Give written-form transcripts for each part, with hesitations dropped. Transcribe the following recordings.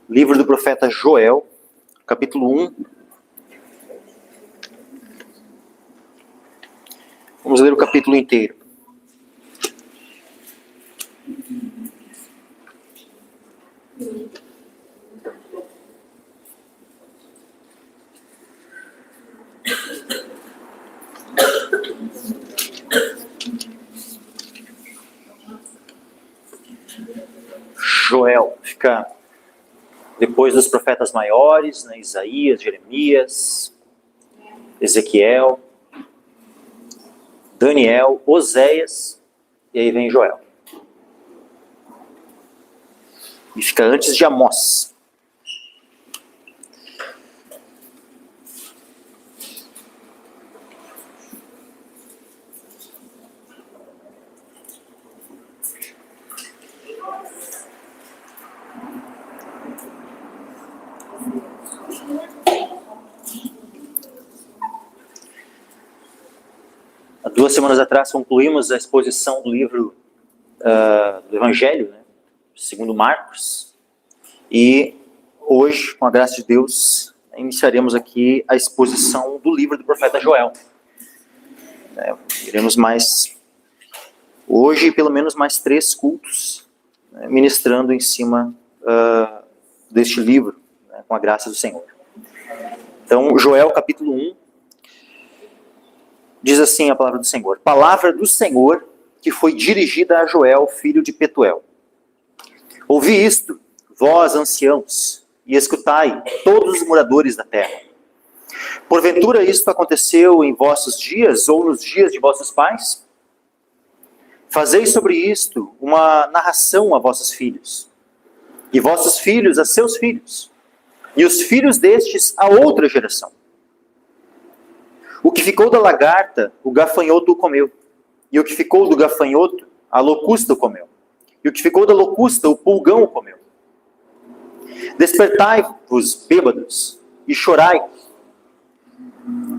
Livro do profeta Joel, capítulo 1. Vamos ler o capítulo inteiro. Joel fica depois dos profetas maiores, né? Isaías, Jeremias, Ezequiel, Daniel, Oséias, e aí vem Joel. E fica antes de Amós. Há 2 semanas atrás concluímos a exposição do livro do Evangelho, né, segundo Marcos, e hoje, com a graça de Deus, iniciaremos aqui a exposição do livro do profeta Joel. Iremos hoje, pelo menos mais 3 cultos, né, ministrando em cima deste livro, né, com a graça do Senhor. Então, Joel capítulo 1, diz assim a palavra do Senhor. Palavra do Senhor que foi dirigida a Joel, filho de Petuel. Ouvi isto, vós anciãos, e escutai, todos os moradores da terra. Porventura isto aconteceu em vossos dias, ou nos dias de vossos pais? Fazei sobre isto uma narração a vossos filhos, e vossos filhos a seus filhos, e os filhos destes a outra geração. O que ficou da lagarta, o gafanhoto o comeu. E o que ficou do gafanhoto, a locusta o comeu. E o que ficou da locusta, o pulgão o comeu. Despertai-vos, bêbados, e chorai.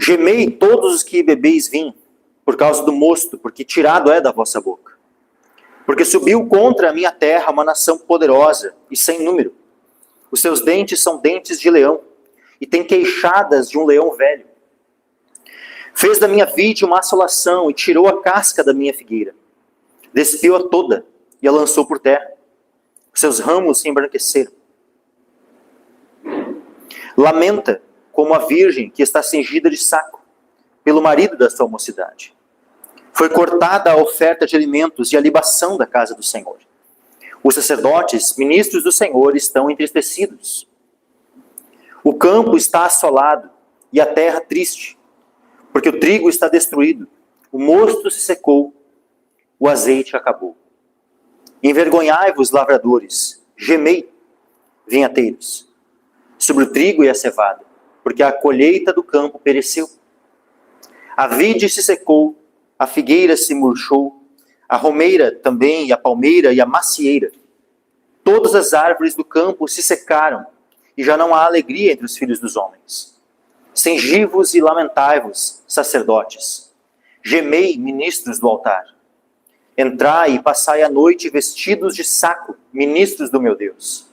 Gemei todos os que bebeis vinho, por causa do mosto, porque tirado é da vossa boca. Porque subiu contra a minha terra uma nação poderosa e sem número. Os seus dentes são dentes de leão, e tem queixadas de um leão velho. Fez da minha vide uma assolação e tirou a casca da minha figueira. Despiu-a toda e a lançou por terra. Seus ramos se embranqueceram. Lamenta como a virgem que está cingida de saco, pelo marido da sua mocidade. Foi cortada a oferta de alimentos e a libação da casa do Senhor. Os sacerdotes, ministros do Senhor, estão entristecidos. O campo está assolado e a terra triste, porque o trigo está destruído, o mosto se secou, o azeite acabou. Envergonhai-vos, lavradores, gemei, vinhateiros, sobre o trigo e a cevada, porque a colheita do campo pereceu. A vide se secou, a figueira se murchou, a romeira também, e a palmeira e a macieira. Todas as árvores do campo se secaram, e já não há alegria entre os filhos dos homens. Cingivos e lamentai-vos, sacerdotes. Gemei, ministros do altar. Entrai e passai a noite vestidos de saco, ministros do meu Deus.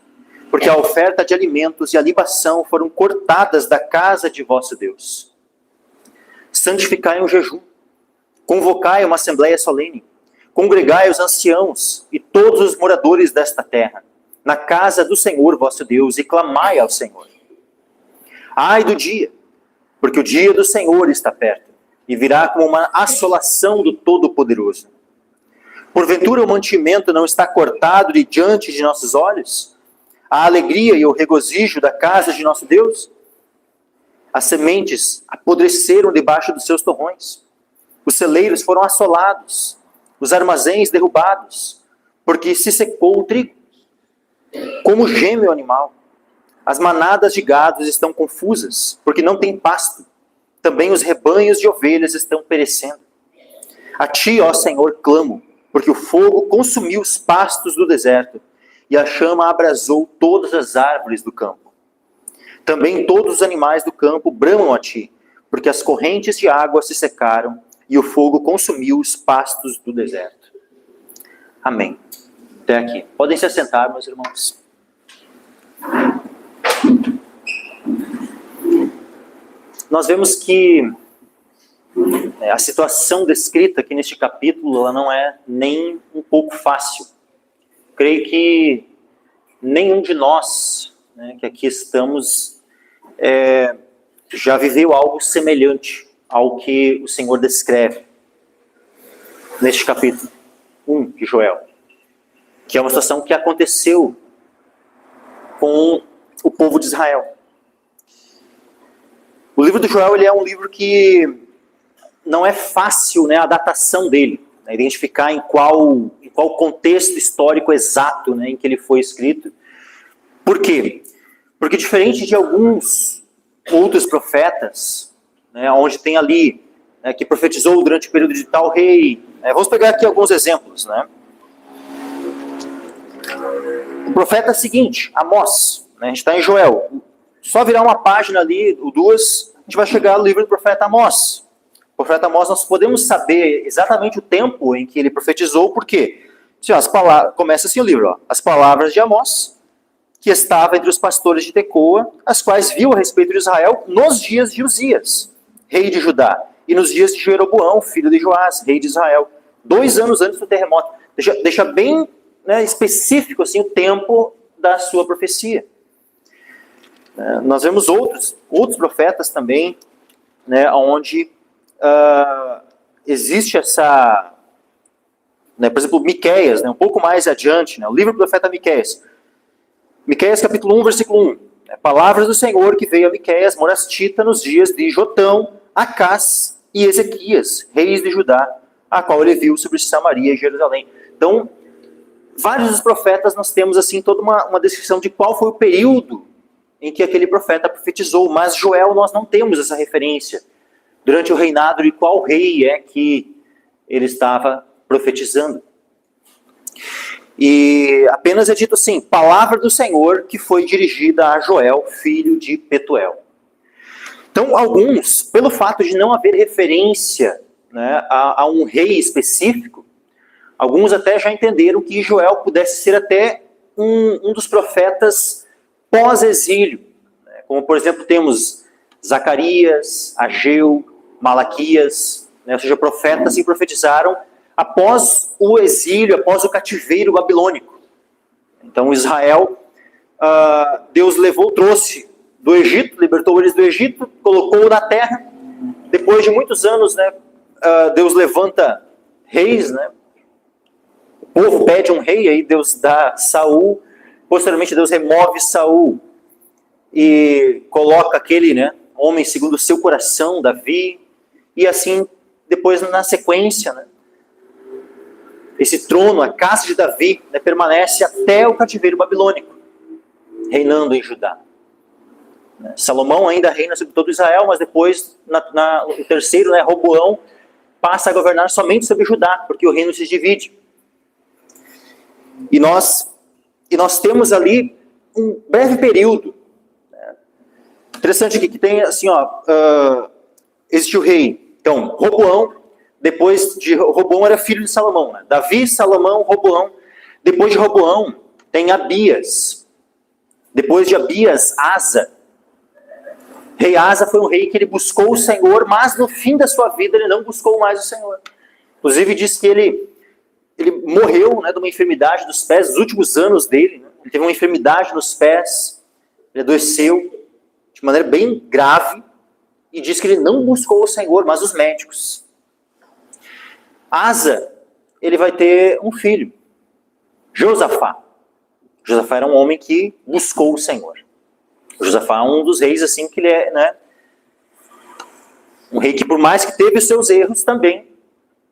Porque a oferta de alimentos e a libação foram cortadas da casa de vosso Deus. Santificai um jejum. Convocai uma assembleia solene. Congregai os anciãos e todos os moradores desta terra, na casa do Senhor vosso Deus, e clamai ao Senhor. Ai do dia, porque o dia do Senhor está perto, e virá como uma assolação do Todo-Poderoso. Porventura o mantimento não está cortado de diante de nossos olhos? A alegria e o regozijo da casa de nosso Deus? As sementes apodreceram debaixo dos seus torrões. Os celeiros foram assolados, os armazéns derrubados, porque se secou o trigo. Como geme o animal. As manadas de gados estão confusas, porque não tem pasto. Também os rebanhos de ovelhas estão perecendo. A ti, ó Senhor, clamo, porque o fogo consumiu os pastos do deserto, e a chama abrasou todas as árvores do campo. Também todos os animais do campo bramam a ti, porque as correntes de água se secaram, e o fogo consumiu os pastos do deserto. Amém. Até aqui. Podem se assentar, meus irmãos. Nós vemos que a situação descrita aqui neste capítulo, ela não é nem um pouco fácil. Creio que nenhum de nós, né, que aqui estamos, já viveu algo semelhante ao que o Senhor descreve neste capítulo 1 de Joel, que é uma situação que aconteceu com o povo de Israel. O livro de Joel, ele é um livro que não é fácil, né, a datação dele, né, identificar em qual contexto histórico exato, né, em que ele foi escrito. Por quê? Porque diferente de alguns outros profetas, né, onde tem ali, né, que profetizou durante o período de tal rei, vamos pegar aqui alguns exemplos, né? O profeta seguinte, Amós, né, a gente está em Joel, só virar uma página ali, ou duas, a gente vai chegar no livro do profeta Amós. O profeta Amós, nós podemos saber exatamente o tempo em que ele profetizou, porque começa assim o livro, ó, as palavras de Amós, que estava entre os pastores de Tecoa, as quais viu a respeito de Israel nos dias de Uzias, rei de Judá, e nos dias de Jeroboão, filho de Joás, rei de Israel, 2 anos antes do terremoto. Deixa bem, né, específico assim, o tempo da sua profecia. Nós vemos outros profetas também, né, onde existe essa, né, por exemplo, Miqueias, né, um pouco mais adiante, né, o livro do profeta Miqueias. Miqueias capítulo 1, versículo 1. Palavras do Senhor que veio a Miqueias, morastita, nos dias de Jotão, Acás e Ezequias, reis de Judá, a qual ele viu sobre Samaria e Jerusalém. Então, vários dos profetas nós temos assim toda uma descrição de qual foi o período em que aquele profeta profetizou, mas Joel nós não temos essa referência. Durante o reinado de qual rei é que ele estava profetizando. E apenas é dito assim, palavra do Senhor que foi dirigida a Joel, filho de Petuel. Então, alguns, pelo fato de não haver referência, né, a um rei específico, alguns até já entenderam que Joel pudesse ser até um dos profetas pós-exílio. Né, como, por exemplo, temos Zacarias, Ageu, Malaquias, né, ou seja, profetas que profetizaram após o exílio, após o cativeiro babilônico. Então Israel, Deus trouxe do Egito, libertou eles do Egito, colocou na terra. Depois de muitos anos, né, Deus levanta reis, né? O povo pede um rei, aí Deus dá Saul. Posteriormente Deus remove Saul e coloca aquele, né, homem segundo o seu coração, Davi. E assim, depois na sequência, né, esse trono, a casa de Davi, né, permanece até o cativeiro babilônico, reinando em Judá. Salomão ainda reina sobre todo Israel, mas depois, o terceiro, né, Roboão, passa a governar somente sobre Judá, porque o reino se divide. E nós temos ali um breve período. Interessante aqui que tem assim, existe o rei. Então, Roboão, depois de Roboão era filho de Salomão. Né? Davi, Salomão, Roboão. Depois de Roboão tem Abias. Depois de Abias, Asa. Rei Asa foi um rei que ele buscou o Senhor, mas no fim da sua vida ele não buscou mais o Senhor. Inclusive diz que ele morreu, né, de uma enfermidade dos pés, nos últimos anos dele. Né? Ele teve uma enfermidade nos pés, ele adoeceu de maneira bem grave, e diz que ele não buscou o Senhor, mas os médicos. Asa, ele vai ter um filho, Josafá. Josafá era um homem que buscou o Senhor. Josafá é um dos reis assim que ele é, né, um rei que por mais que teve os seus erros também,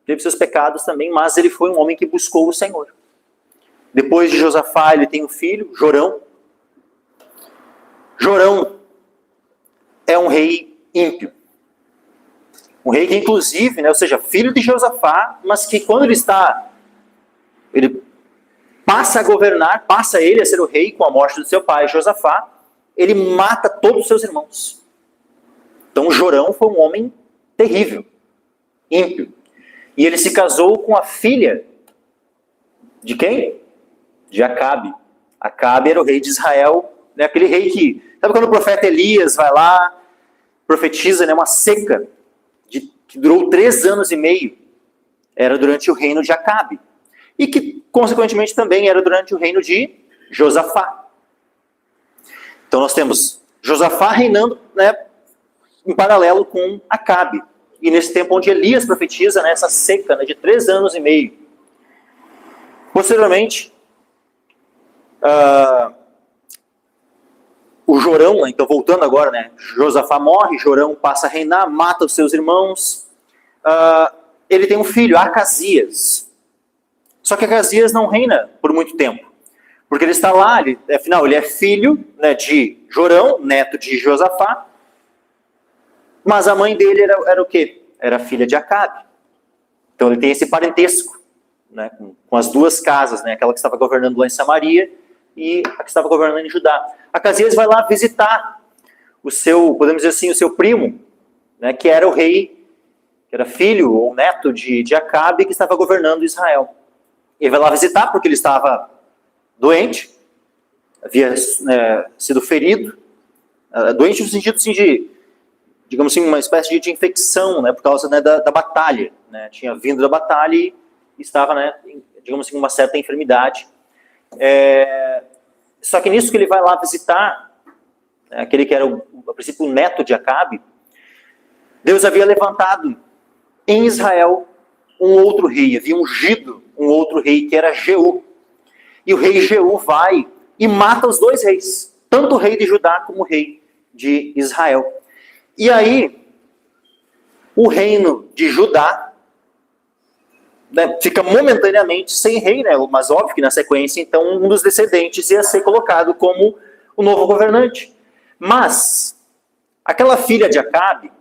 teve seus pecados também, mas ele foi um homem que buscou o Senhor. Depois de Josafá ele tem um filho, Jorão. Jorão é um rei ímpio. Um rei que inclusive, né, ou seja, filho de Josafá, mas que quando ele passa a governar, passa ele a ser o rei com a morte do seu pai, Josafá, ele mata todos os seus irmãos. Então Jorão foi um homem terrível, ímpio. E ele se casou com a filha de quem? De Acabe. Acabe era o rei de Israel, né? Aquele rei que Sabe quando o profeta Elias vai lá, profetiza, né, uma seca que durou 3 anos e meio? Era durante o reino de Acabe. E que, consequentemente, também era durante o reino de Josafá. Então nós temos Josafá reinando, né, em paralelo com Acabe. E nesse tempo onde Elias profetiza, né, essa seca, né, de 3 anos e meio. Posteriormente, o Jorão, então voltando agora, né, Josafá morre, Jorão passa a reinar, mata os seus irmãos. Ele tem um filho, Acasias. Só que Acasias não reina por muito tempo. Porque ele está lá, afinal, ele é filho, né, de Jorão, neto de Josafá. Mas a mãe dele era o quê? Era filha de Acabe. Então ele tem esse parentesco, né, com as duas casas, né, aquela que estava governando lá em Samaria e a que estava governando em Judá. Acasias vai lá visitar o seu, podemos dizer assim, o seu primo, né, que era o rei, que era filho ou neto de Acabe, que estava governando Israel. Ele vai lá visitar porque ele estava doente, havia sido ferido, doente no sentido assim, de, digamos assim, uma espécie de infecção, né, por causa, né, da batalha. Né, tinha vindo da batalha e estava, né, digamos assim, com uma certa enfermidade. Só que nisso que ele vai lá visitar, né, aquele que era, a princípio, o neto de Acabe, Deus havia levantado em Israel um outro rei, havia ungido um outro rei, que era Jeú. E o rei Jeú vai e mata os 2 reis, tanto o rei de Judá como o rei de Israel. E aí, o reino de Judá, né, fica momentaneamente sem rei, né, mas óbvio que na sequência, então, um dos descendentes ia ser colocado como o novo governante. Mas, aquela filha de Acabe,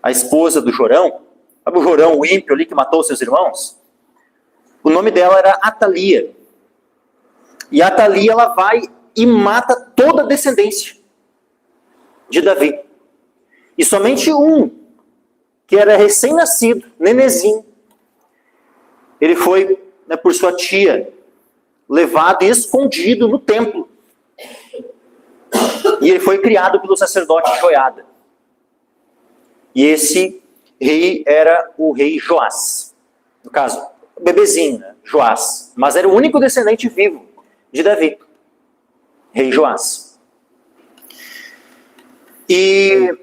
a esposa do Jorão, sabe o Jorão, o ímpio ali que matou seus irmãos? O nome dela era Atalia. E a Atalia, ela vai e mata toda a descendência de Davi. E somente um, que era recém-nascido, nenezinho, ele foi, né, por sua tia, levado e escondido no templo. E ele foi criado pelo sacerdote Joiada. E esse rei era o rei Joás. No caso, o bebezinho, né, Joás. Mas era o único descendente vivo de Davi. Rei Joás. E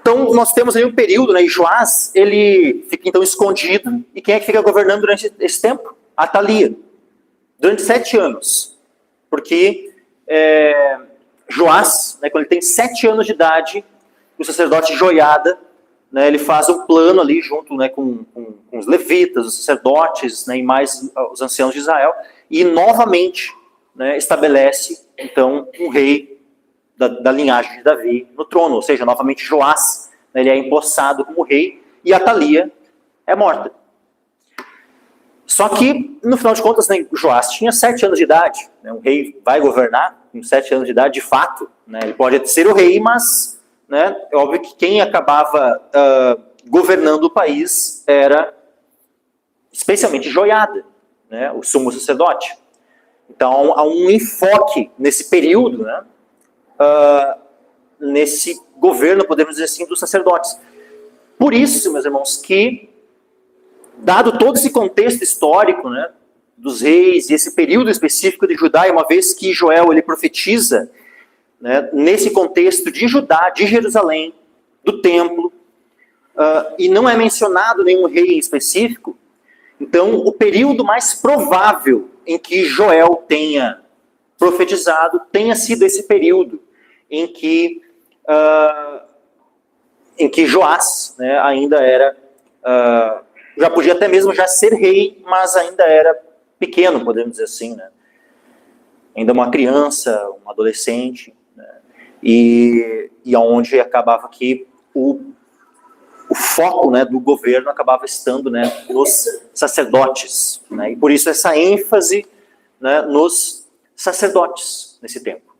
então nós temos aí um período, né, e Joás, ele fica então escondido, e quem é que fica governando durante esse tempo? Atalia. Durante 7 anos. Porque Joás, né, quando ele tem 7 anos de idade, o sacerdote Joiada, né, ele faz um plano ali junto, né, com os levitas, os sacerdotes, né, e mais os anciãos de Israel, e novamente, né, estabelece então um rei da linhagem de Davi no trono, ou seja, novamente Joás, né, ele é empossado como rei, e Atalia é morta. Só que, no final de contas, né, Joás tinha 7 anos de idade, né, um rei vai governar com 7 anos de idade, de fato, né, ele pode ser o rei, mas, né, é óbvio que quem acabava governando o país era especialmente Joiada, né, o sumo sacerdote. Então há um enfoque nesse período, né, nesse governo, podemos dizer assim, dos sacerdotes. Por isso, meus irmãos, que, dado todo esse contexto histórico, né, dos reis e esse período específico de Judá, e uma vez que Joel ele profetiza, né, nesse contexto de Judá, de Jerusalém, do templo, e não é mencionado nenhum rei em específico, então o período mais provável em que Joel tenha profetizado tenha sido esse período em que Joás, né, ainda era, já podia até mesmo já ser rei, mas ainda era pequeno, podemos dizer assim, né? Ainda uma criança, um adolescente, né? E onde acabava que o foco, né, do governo acabava estando, né, nos sacerdotes, né? E por isso essa ênfase, né, nos sacerdotes nesse tempo.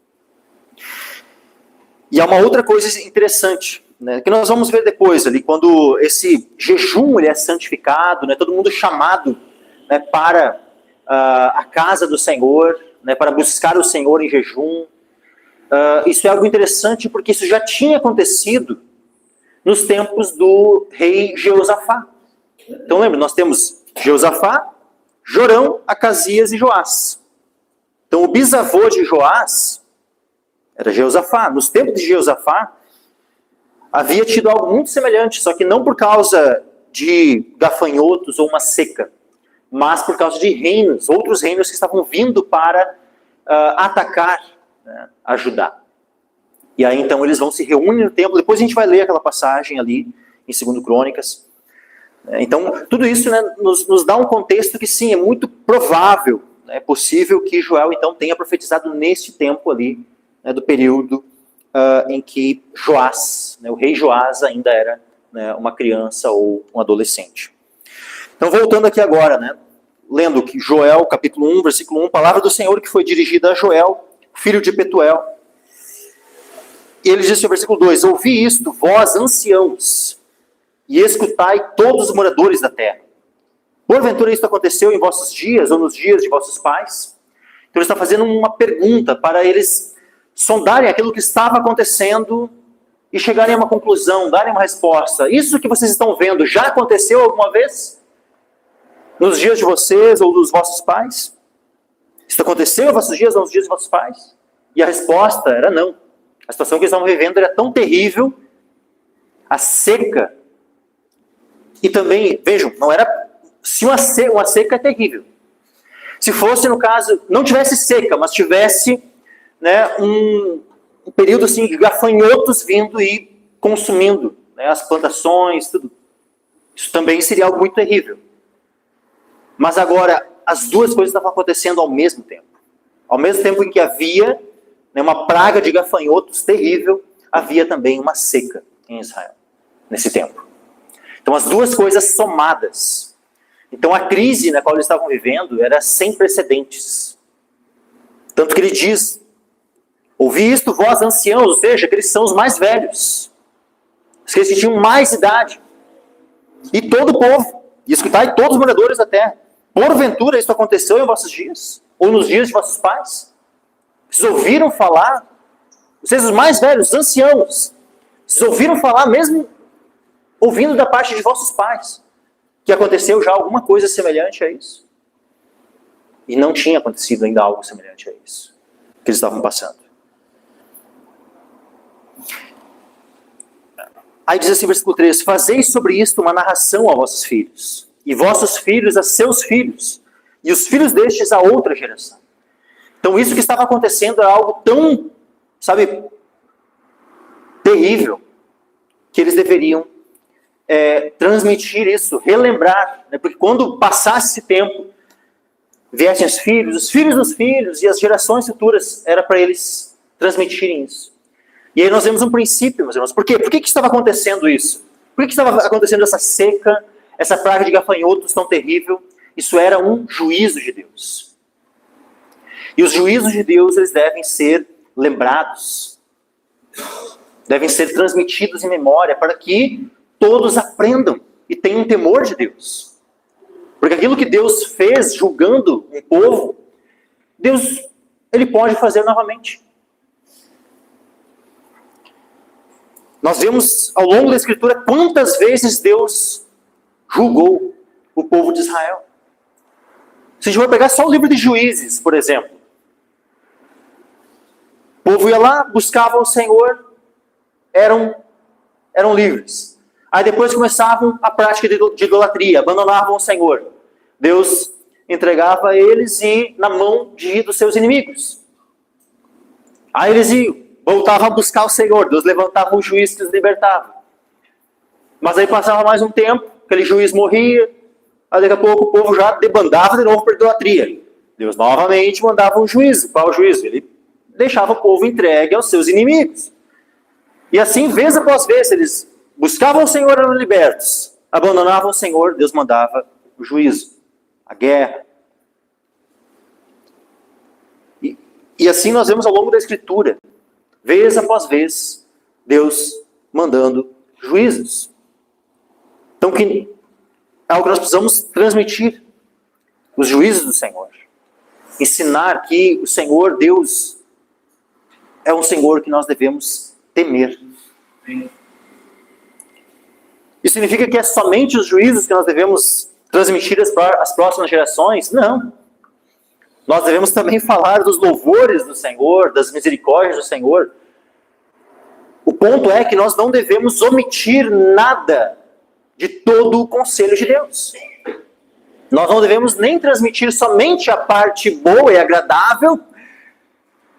E há uma outra coisa interessante, né, que nós vamos ver depois ali, quando esse jejum ele é santificado, né, todo mundo chamado, né, para a casa do Senhor, né, para buscar o Senhor em jejum. Isso é algo interessante porque isso já tinha acontecido nos tempos do rei Jeosafá. Então lembra, nós temos Jeosafá, Jorão, Acasias e Joás. Então o bisavô de Joás era Jeosafá. Nos tempos de Jeosafá, havia tido algo muito semelhante, só que não por causa de gafanhotos ou uma seca, mas por causa de reinos, outros reinos que estavam vindo para atacar, né, ajudar. E aí então eles vão se reúnem no templo, depois a gente vai ler aquela passagem ali em 2 Crônicas. Então tudo isso, né, nos dá um contexto que sim, é muito provável, é possível que Joel então tenha profetizado nesse tempo ali, né, do período em que Joás, né, o rei Joás ainda era, né, uma criança ou um adolescente. Então voltando aqui agora, né, lendo que Joel, capítulo 1, versículo 1, palavra do Senhor que foi dirigida a Joel, filho de Petuel. E ele diz no versículo 2, ouvi isto, vós anciãos, e escutai todos os moradores da terra. Porventura isto aconteceu em vossos dias ou nos dias de vossos pais? Então ele está fazendo uma pergunta para eles sondarem aquilo que estava acontecendo e chegarem a uma conclusão, darem uma resposta. Isso que vocês estão vendo já aconteceu alguma vez? Nos dias de vocês ou dos vossos pais? Isso aconteceu em vossos dias ou nos dias de vossos pais? E a resposta era não. A situação que eles estavam vivendo era tão terrível, a seca. E também, vejam, não era... Se uma seca é terrível. Se fosse, no caso, não tivesse seca, mas tivesse, né, um período assim, de gafanhotos vindo e consumindo, né, as plantações, tudo. Isso também seria algo muito terrível. Mas agora, as duas coisas estavam acontecendo ao mesmo tempo. Ao mesmo tempo em que havia, né, uma praga de gafanhotos terrível, havia também uma seca em Israel, nesse tempo. Então as duas coisas somadas. Então a crise na qual eles estavam vivendo era sem precedentes. Tanto que ele diz, ouvi isto vós anciãos, ou seja, que eles são os mais velhos. Aqueles que tinham mais idade. E todo o povo, e escutai todos os moradores da terra. Porventura isso aconteceu em vossos dias? Ou nos dias de vossos pais? Vocês ouviram falar? Vocês os mais velhos, os anciãos. Vocês ouviram falar mesmo ouvindo da parte de vossos pais que aconteceu já alguma coisa semelhante a isso? E não tinha acontecido ainda algo semelhante a isso que eles estavam passando. Aí diz assim, versículo 3, fazeis sobre isto uma narração a vossos filhos, e vossos filhos a seus filhos, e os filhos destes a outra geração. Então isso que estava acontecendo era algo tão, sabe, terrível, que eles deveriam transmitir isso, relembrar, né? Porque quando passasse esse tempo, viessem os filhos dos filhos e as gerações futuras, era para eles transmitirem isso. E aí nós vemos um princípio, meus irmãos. Por quê? Por que estava acontecendo isso? Por que estava acontecendo essa seca, essa praga de gafanhotos tão terrível? Isso era um juízo de Deus. E os juízos de Deus, eles devem ser lembrados. Devem ser transmitidos em memória para que todos aprendam e tenham temor de Deus. Porque aquilo que Deus fez julgando um povo, Deus, ele pode fazer novamente. Nós vemos ao longo da Escritura quantas vezes Deus julgou o povo de Israel. Se a gente for pegar só o livro de Juízes, por exemplo. O povo ia lá, buscava o Senhor, eram livres. Aí depois começavam a prática de idolatria, abandonavam o Senhor. Deus entregava eles na mão dos seus inimigos. Aí eles voltavam a buscar o Senhor, Deus levantava um juiz que os libertava. Mas aí passava mais um tempo, aquele juiz morria, aí daqui a pouco o povo já debandava de novo para a idolatria. Deus novamente mandava um juízo. Qual o juízo? Ele deixava o povo entregue aos seus inimigos. E assim, vez após vez, eles buscavam o Senhor, eram libertos. Abandonavam o Senhor, Deus mandava o juízo, a guerra. E assim nós vemos ao longo da Escritura, vez após vez, Deus mandando juízos. Então, é algo que nós precisamos transmitir, os juízos do Senhor. ensinar que o Senhor, Deus, é um Senhor que nós devemos temer. Isso significa que é somente os juízos que nós devemos transmitir às próximas gerações? Não. Nós devemos também falar dos louvores do Senhor, das misericórdias do Senhor. O ponto é que nós não devemos omitir nada de todo o conselho de Deus. Nós não devemos nem transmitir somente a parte boa e agradável,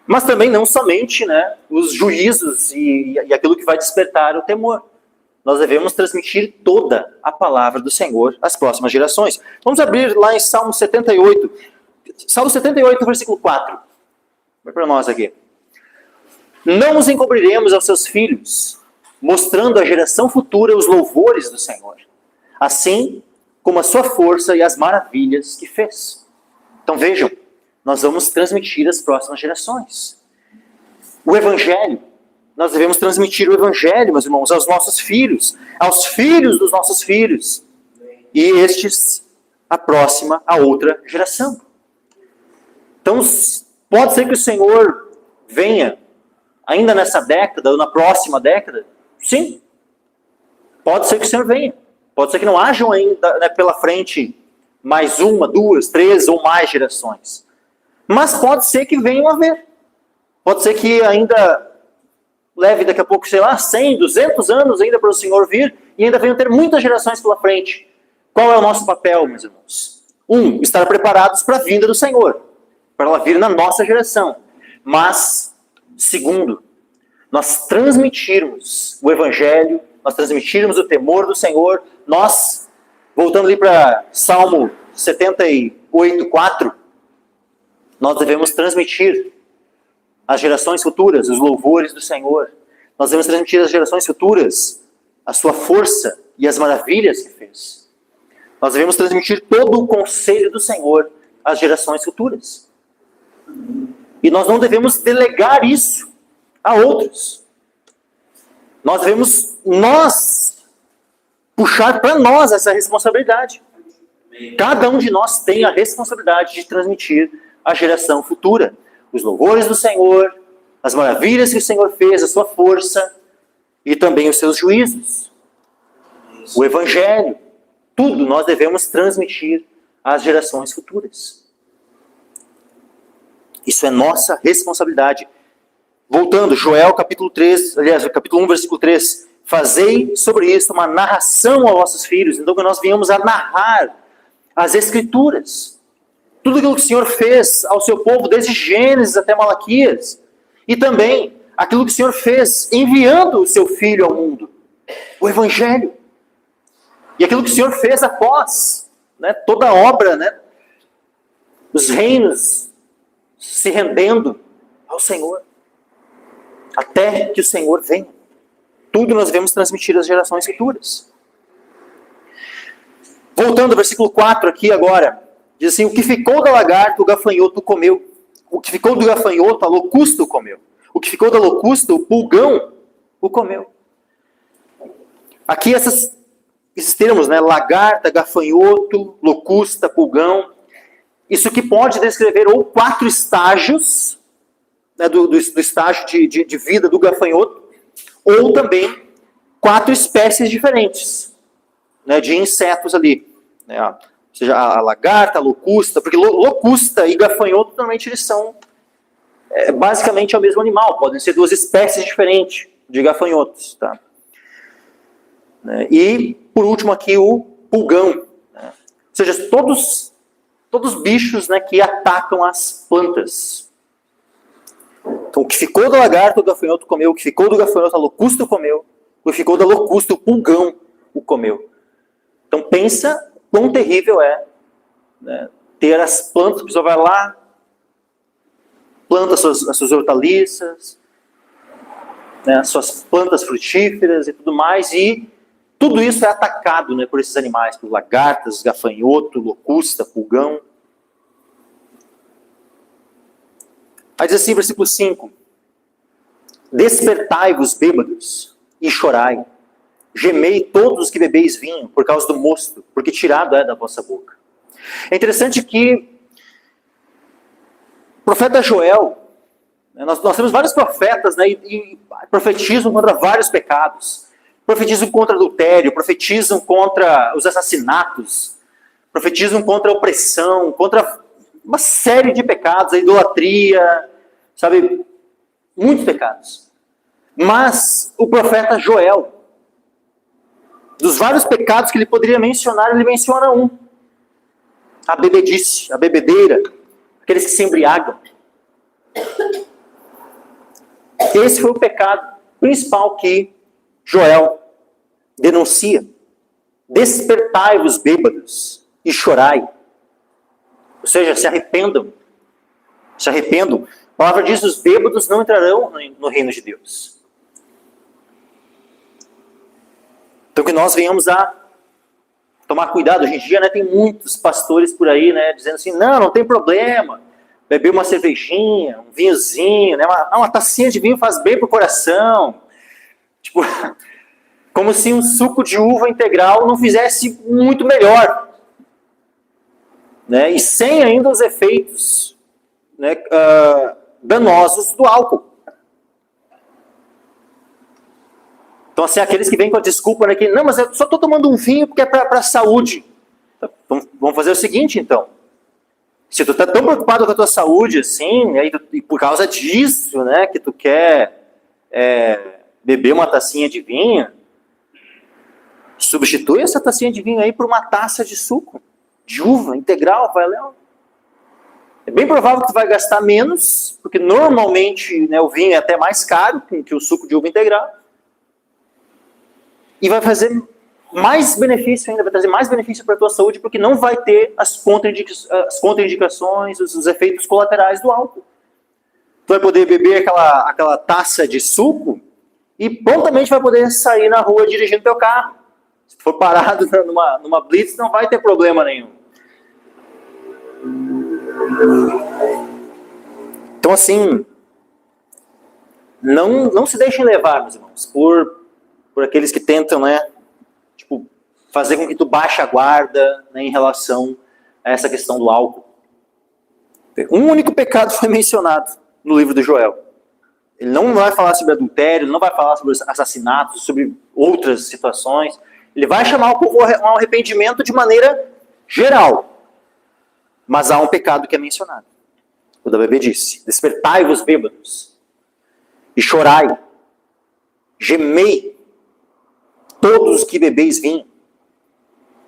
mas também não somente, os juízos e aquilo que vai despertar o temor. Nós devemos transmitir toda a palavra do Senhor às próximas gerações. Vamos abrir lá em Salmo 78. Salmo 78, versículo 4. Vai para nós aqui. Não nos encobriremos aos seus filhos, mostrando à geração futura os louvores do Senhor, assim como a sua força e as maravilhas que fez. Então vejam, nós vamos transmitir às próximas gerações. O Evangelho, nós devemos transmitir o Evangelho, meus irmãos, aos nossos filhos, aos filhos dos nossos filhos, e estes, a outra geração. Então, pode ser que o Senhor venha ainda nessa década, ou na próxima década? Sim. Pode ser que o Senhor venha. Pode ser que não hajam ainda pela frente mais uma, duas, três ou mais gerações. Mas pode ser que venham a ver. Pode ser que ainda leve daqui a pouco, 100, 200 anos ainda para o Senhor vir, e ainda venham ter muitas gerações pela frente. Qual é o nosso papel, meus irmãos? Estar preparados para a vinda do Senhor, para ela vir na nossa geração. Mas, segundo, nós transmitirmos o Evangelho, nós transmitirmos o temor do Senhor, nós, voltando ali para Salmo 78, 4, nós devemos transmitir às gerações futuras os louvores do Senhor. Nós devemos transmitir às gerações futuras a sua força e as maravilhas que fez. Nós devemos transmitir todo o conselho do Senhor às gerações futuras. E nós não devemos delegar isso a outros. Nós devemos, puxar para nós essa responsabilidade. Cada um de nós tem a responsabilidade de transmitir à geração futura os louvores do Senhor, as maravilhas que o Senhor fez, a sua força e também os seus juízos. O Evangelho, tudo nós devemos transmitir às gerações futuras. Isso é nossa responsabilidade. Voltando, Joel capítulo 3, aliás, capítulo 1, versículo 3. Fazei sobre isso uma narração aos vossos filhos. Então que nós venhamos a narrar as Escrituras. Tudo aquilo que o Senhor fez ao seu povo, desde Gênesis até Malaquias. E também aquilo que o Senhor fez enviando o seu Filho ao mundo. O Evangelho. E aquilo que o Senhor fez após toda a obra, os reinos se rendendo ao Senhor. Até que o Senhor venha. Tudo nós devemos transmitir às gerações futuras. Voltando ao versículo 4 aqui agora. Diz assim, o que ficou da lagarta, o gafanhoto comeu. O que ficou do gafanhoto, a locusta o comeu. O que ficou da locusta, o pulgão o comeu. Aqui esses termos, lagarta, gafanhoto, locusta, pulgão. Isso que pode descrever ou 4 estágios, do estágio de vida do gafanhoto, ou também 4 espécies diferentes de insetos ali. Ou seja, a lagarta, a locusta, porque locusta e gafanhoto normalmente eles são basicamente é o mesmo animal, podem ser 2 espécies diferentes de gafanhotos. Tá? E, por último aqui, o pulgão. Ou seja, todos bichos que atacam as plantas. Então, o que ficou da lagarta, o gafanhoto comeu. O que ficou do gafanhoto, a locusta comeu. O que ficou da locusta, o pulgão o comeu. Então, pensa quão terrível é ter as plantas. A pessoa vai lá, planta as suas hortaliças, as suas plantas frutíferas e tudo mais, e tudo isso é atacado por esses animais, por lagartas, gafanhoto, locusta, pulgão. Aí diz assim, versículo 5. Despertai-vos, bêbados, e chorai. Gemei todos os que bebeis vinho, por causa do mosto, porque tirado é da vossa boca. É interessante que profeta Joel, nós temos vários profetas, né, e profetizam contra vários pecados. Profetizam contra adultério, profetizam contra os assassinatos, profetizam contra a opressão, contra uma série de pecados, a idolatria, sabe? Muitos pecados. Mas o profeta Joel, dos vários pecados que ele poderia mencionar, ele menciona um. A bebedice, a bebedeira, aqueles que se embriagam. Esse foi o pecado principal que Joel denuncia. Despertai-vos, bêbados, e chorai. Ou seja, se arrependam. Se arrependam. A palavra diz: os bêbados não entrarão no reino de Deus. Então que nós venhamos a tomar cuidado. Hoje em dia, né, tem muitos pastores por aí, né, dizendo assim: não tem problema. Beber uma cervejinha, um vinhozinho, né, uma tacinha de vinho faz bem pro coração. Tipo, como se um suco de uva integral não fizesse muito melhor. Né, e sem ainda os efeitos, né, danosos do álcool. Então, assim, aqueles que vêm com a desculpa, né, que não, mas eu só estou tomando um vinho porque é para a saúde. Vamos fazer o seguinte, então. Se tu está tão preocupado com a tua saúde, assim, e por causa disso, né, que tu quer beber uma tacinha de vinho, substitui essa tacinha de vinho aí por uma taça de suco, de uva integral, vai lá. É bem provável que tu vai gastar menos, porque normalmente, né, o vinho é até mais caro que o suco de uva integral. E vai fazer mais benefício ainda, vai trazer mais benefício para a tua saúde, porque não vai ter as contraindicações, os efeitos colaterais do álcool. Tu vai poder beber aquela taça de suco e prontamente vai poder sair na rua dirigindo teu carro. Se for parado numa blitz, não vai ter problema nenhum. Então, assim, não se deixem levar, meus irmãos, por aqueles que tentam, né, tipo, fazer com que tu baixe a guarda, né, em relação a essa questão do álcool. Um único pecado foi mencionado no livro de Joel. Ele não vai falar sobre adultério, ele não vai falar sobre assassinatos, sobre outras situações. Ele vai chamar o povo a um arrependimento de maneira geral. Mas há um pecado que é mencionado. O da bebedice. Despertai-vos, bêbados, e chorai, gemei, todos que bebeis vinho,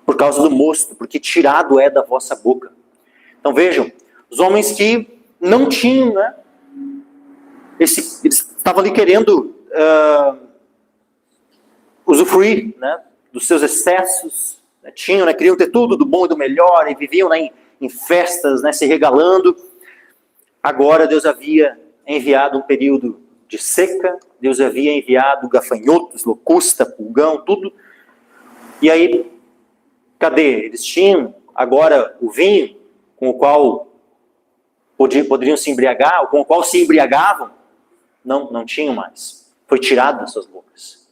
por causa do mosto, porque tirado é da vossa boca. Então vejam, os homens que não tinham, né, eles estavam ali querendo usufruir, né, dos seus excessos, né, tinham, né, queriam ter tudo do bom e do melhor, e viviam, né, em festas, né, se regalando. Agora Deus havia enviado um período de seca, Deus havia enviado gafanhotos, locusta, pulgão, tudo. E aí, cadê? Eles tinham agora o vinho com o qual poderiam se embriagar, ou com o qual se embriagavam? Não tinham mais. Foi tirado das suas bocas.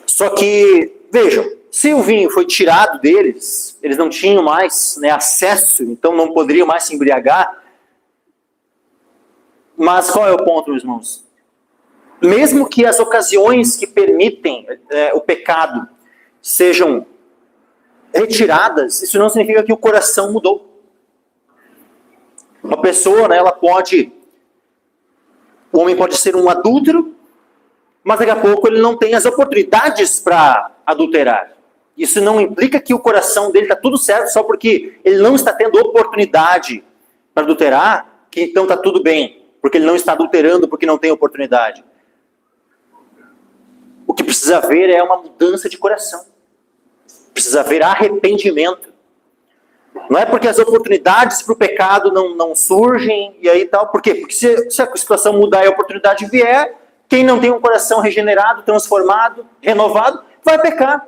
Só que, vejam, se o vinho foi tirado deles, eles não tinham mais, né, acesso, então não poderiam mais se embriagar. Mas qual é o ponto, meus irmãos? Mesmo que as ocasiões que permitem o pecado sejam retiradas, isso não significa que o coração mudou. Uma pessoa, né, o homem pode ser um adúltero, mas daqui a pouco ele não tem as oportunidades para adulterar. Isso não implica que o coração dele está tudo certo só porque ele não está tendo oportunidade para adulterar, que então está tudo bem, porque ele não está adulterando porque não tem oportunidade. O que precisa haver é uma mudança de coração. Precisa haver arrependimento. Não é porque as oportunidades para o pecado não surgem e aí tal. Por quê? Porque se a situação mudar e a oportunidade vier, quem não tem um coração regenerado, transformado, renovado, vai pecar.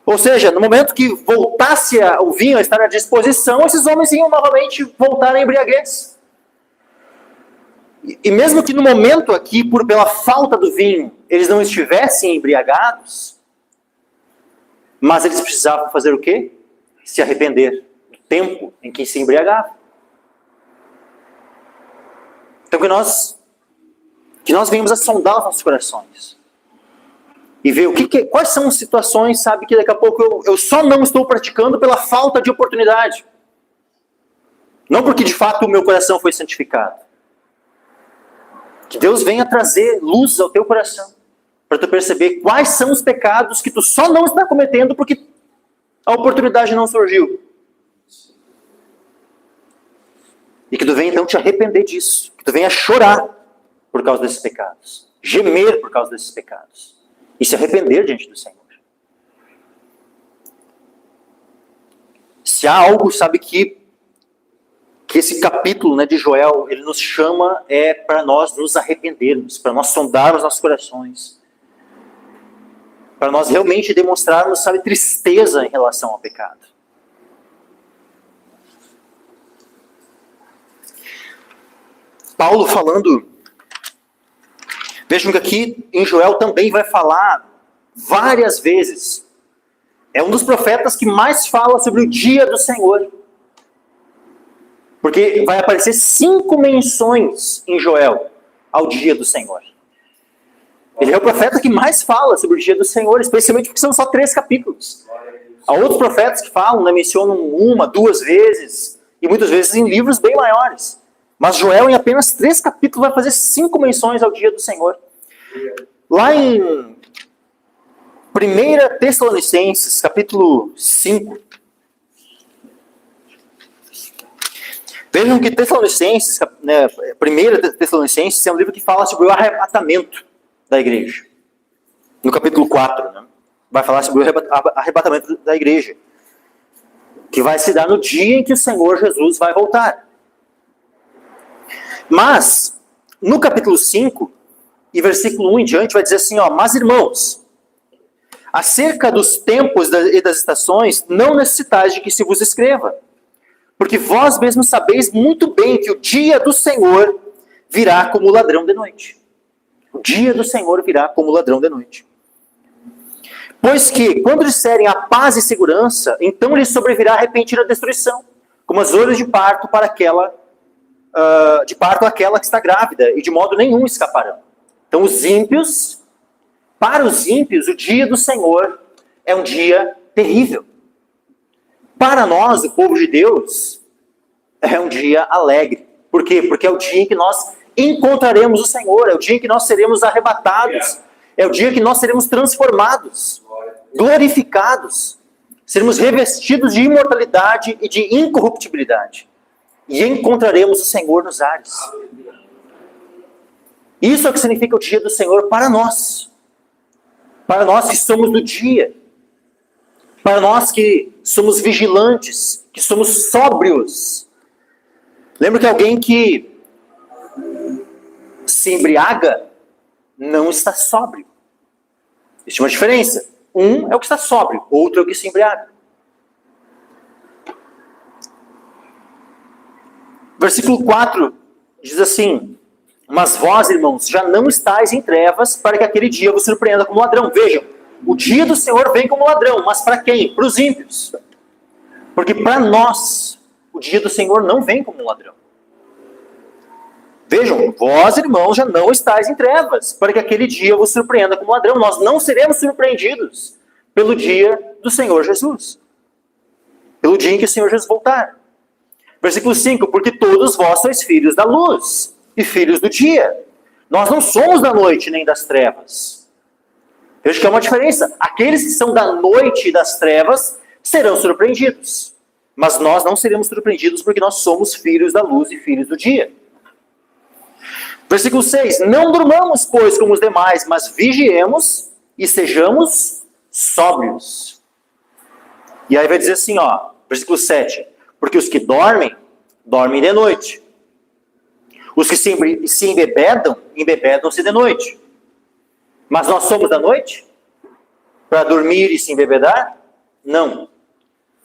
Ou seja, no momento que voltasse o vinho a estar à disposição, esses homens iam novamente voltar à embriaguez. E mesmo que no momento aqui, pela falta do vinho, eles não estivessem embriagados, mas eles precisavam fazer o quê? Se arrepender do tempo em que se embriagava. Então que nós venhamos a sondar os nossos corações. E ver quais são as situações, sabe, que daqui a pouco eu só não estou praticando pela falta de oportunidade. Não porque de fato o meu coração foi santificado. Que Deus venha trazer luz ao teu coração. Para tu perceber quais são os pecados que tu só não está cometendo porque a oportunidade não surgiu. E que tu venha então te arrepender disso. Que tu venha chorar por causa desses pecados. Gemer por causa desses pecados. E se arrepender diante do Senhor. Se há algo, sabe, que esse capítulo, né, de Joel, ele nos chama para nós nos arrependermos, para nós sondarmos nossos corações, para nós realmente demonstrarmos, sabe, tristeza em relação ao pecado. Paulo falando, vejam que aqui em Joel também vai falar várias vezes. É um dos profetas que mais fala sobre o dia do Senhor. Porque vai aparecer 5 menções em Joel ao dia do Senhor. Ele é o profeta que mais fala sobre o dia do Senhor, especialmente porque são só 3 capítulos. Há outros profetas que falam, né, mencionam 1, 2 vezes, e muitas vezes em livros bem maiores. Mas Joel, em apenas 3 capítulos, vai fazer 5 menções ao dia do Senhor. Lá em 1 Tessalonicenses, capítulo 5, vejam que Tessalonicenses, né, 1 Tessalonicenses, é um livro que fala sobre o arrebatamento da igreja. No capítulo 4, né, vai falar sobre o arrebatamento da igreja, que vai se dar no dia em que o Senhor Jesus vai voltar. Mas, no capítulo 5, e versículo 1 em diante, vai dizer assim, mas irmãos, acerca dos tempos e das estações, não necessitais de que se vos escreva, porque vós mesmos sabeis muito bem que o dia do Senhor virá como ladrão de noite. O dia do Senhor virá como ladrão de noite. Pois que, quando disserem a paz e segurança, então lhes sobrevirá repentina destruição, como as dores de parto para aquela que está grávida, e de modo nenhum escaparão. Então para os ímpios, o dia do Senhor é um dia terrível. Para nós, o povo de Deus, é um dia alegre. Por quê? Porque é o dia em que nós encontraremos o Senhor, é o dia em que nós seremos arrebatados, é o dia em que nós seremos transformados, glorificados, seremos revestidos de imortalidade e de incorruptibilidade. E encontraremos o Senhor nos ares. Isso é o que significa o dia do Senhor para nós. Para nós que somos do dia. Para nós que somos vigilantes, que somos sóbrios. Lembra que alguém que se embriaga não está sóbrio. Existe uma diferença. Um é o que está sóbrio, outro é o que se embriaga. Versículo 4 diz assim: mas vós, irmãos, já não estáis em trevas para que aquele dia vos surpreenda como ladrão. Vejam, o dia do Senhor vem como ladrão, mas para quem? Para os ímpios. Porque para nós, o dia do Senhor não vem como um ladrão. Vejam, vós, irmãos, já não estáis em trevas para que aquele dia vos surpreenda como ladrão. Nós não seremos surpreendidos pelo dia do Senhor Jesus. Pelo dia em que o Senhor Jesus voltar. Versículo 5, porque todos vós sois filhos da luz e filhos do dia. Nós não somos da noite nem das trevas. Veja que há uma diferença. Aqueles que são da noite e das trevas serão surpreendidos. Mas nós não seremos surpreendidos porque nós somos filhos da luz e filhos do dia. Versículo 6, não durmamos, pois, como os demais, mas vigiemos e sejamos sóbrios. E aí vai dizer assim, versículo 7, porque os que dormem, dormem de noite. Os que se embebedam, embebedam-se de noite. Mas nós somos da noite? Para dormir e se embebedar? Não.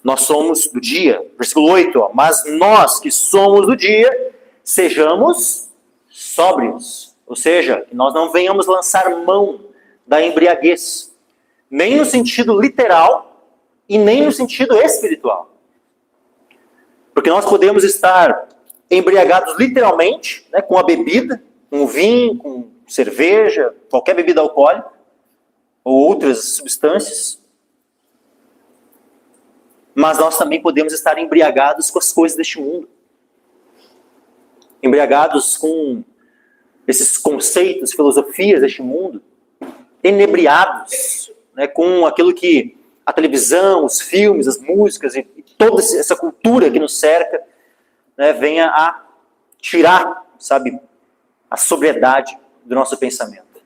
Nós somos do dia. Versículo 8, mas nós que somos do dia, sejamos sóbrios. Ou seja, que nós não venhamos lançar mão da embriaguez. Nem no sentido literal e nem no sentido espiritual. Porque nós podemos estar embriagados literalmente, né, com a bebida, com o vinho, com cerveja, qualquer bebida alcoólica, ou outras substâncias. Mas nós também podemos estar embriagados com as coisas deste mundo. Embriagados com esses conceitos, filosofias deste mundo. Enebriados, né, com aquilo que a televisão, os filmes, as músicas e toda essa cultura que nos cerca, né, venha a tirar, sabe, a sobriedade do nosso pensamento.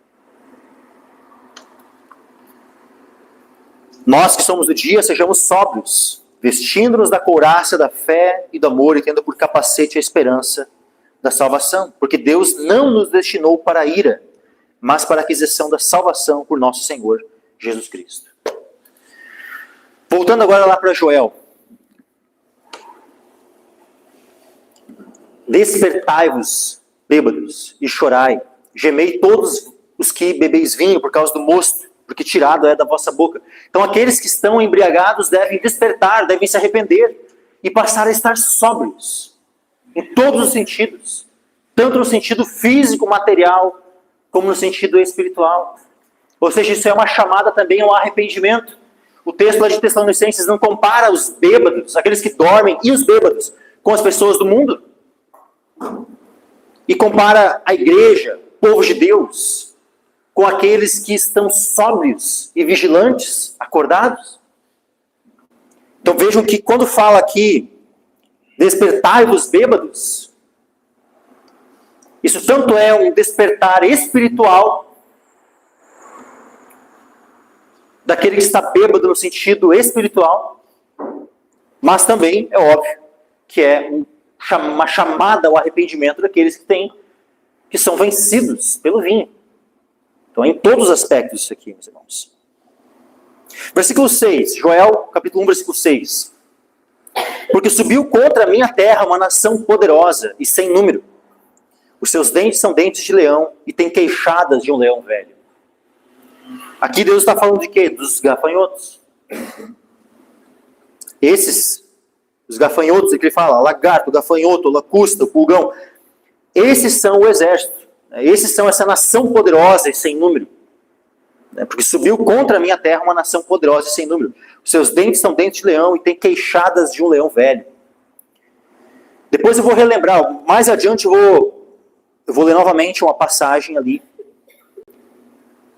Nós que somos do dia, sejamos sóbrios, vestindo-nos da couraça da fé e do amor e tendo por capacete a esperança da salvação. Porque Deus não nos destinou para a ira, mas para a aquisição da salvação por nosso Senhor Jesus Cristo. Voltando agora lá para Joel. Despertai-vos, bêbados, e chorai. Gemei todos os que bebeis vinho por causa do mosto, porque tirado é da vossa boca. Então aqueles que estão embriagados devem despertar, devem se arrepender e passar a estar sóbrios, em todos os sentidos. Tanto no sentido físico, material, como no sentido espiritual. Ou seja, isso é uma chamada também ao arrependimento. O texto lá de Tessalonicenses não compara os bêbados, aqueles que dormem, e os bêbados, com as pessoas do mundo. E compara a igreja, o povo de Deus, com aqueles que estão sóbrios e vigilantes, acordados. Então vejam que quando fala aqui, despertai-vos bêbados, isso tanto é um despertar espiritual, daquele que está bêbado no sentido espiritual, mas também é óbvio que é uma chamada ao arrependimento daqueles que são vencidos pelo vinho. Então é em todos os aspectos isso aqui, meus irmãos. Versículo 6, Joel, capítulo 1, versículo 6. Porque subiu contra a minha terra uma nação poderosa e sem número. Os seus dentes são dentes de leão e tem queixadas de um leão velho. Aqui Deus está falando de quê? Dos gafanhotos. Esses, os gafanhotos, que ele fala, lagarto, gafanhoto, lacusta, pulgão. Esses são o exército. Esses são essa nação poderosa e sem número. Porque subiu contra a minha terra uma nação poderosa e sem número. Os seus dentes são dentes de leão e tem queixadas de um leão velho. Depois eu vou relembrar, mais adiante eu vou ler novamente uma passagem ali.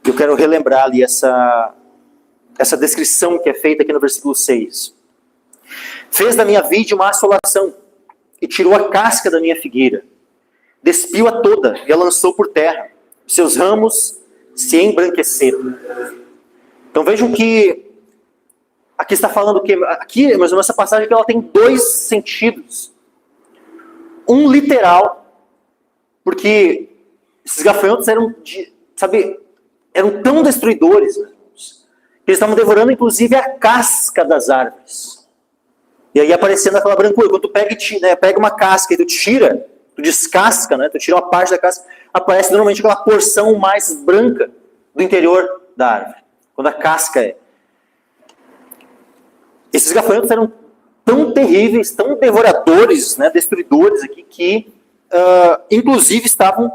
Eu quero relembrar ali essa descrição que é feita aqui no versículo 6. Fez da minha vide uma assolação e tirou a casca da minha figueira. Despiu-a toda e a lançou por terra. Seus ramos se embranqueceram. Então vejam que aqui está falando que aqui, mas essa passagem que ela tem dois sentidos. Um literal, porque esses gafanhotos eram tão destruidores, que eles estavam devorando inclusive a casca das árvores. E aí aparecendo aquela brancura. Quando tu pega uma casca e tu tira, tu descasca, tu tira uma parte da casca, aparece normalmente aquela porção mais branca do interior da árvore. Quando a casca é. Esses gafanhotos eram tão terríveis, tão devoradores, destruidores aqui, que inclusive estavam,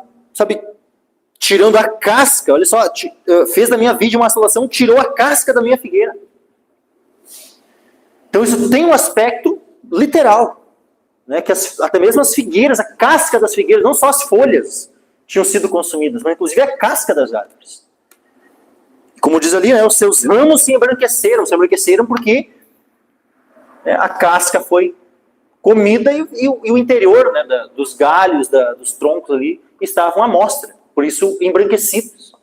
tirando a casca. Olha só, fez da minha vide uma assolação, tirou a casca da minha figueira. Então isso tem um aspecto literal. Que até mesmo as figueiras, a casca das figueiras, não só as folhas tinham sido consumidas, mas inclusive a casca das árvores. Como diz ali, os seus ramos se embranqueceram porque a casca foi comida e o interior dos galhos, dos troncos ali, estavam à mostra, por isso embranquecidos.